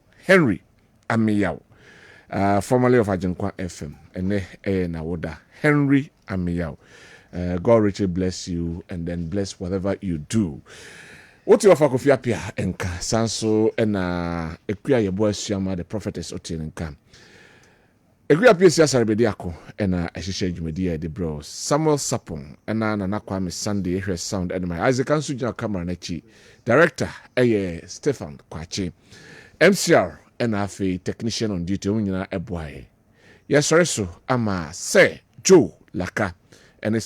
formerly of Dankwah FM and na woda Henry Amiyao God richly bless you and then bless whatever you do. What you offer Kofi Apia enka sanso na ekuya yebo asuama the prophetess otin enka ekuya Apia sia sarebedi ako na ehihye dwumadi de bro Samuel Sapon na nakwa me Sunday ehwe sound and my Isaac Ansu jina camera na chi director Stefan Kwachi MCR na afi technician on duty nyina eboae yes so ama say Joe Laka and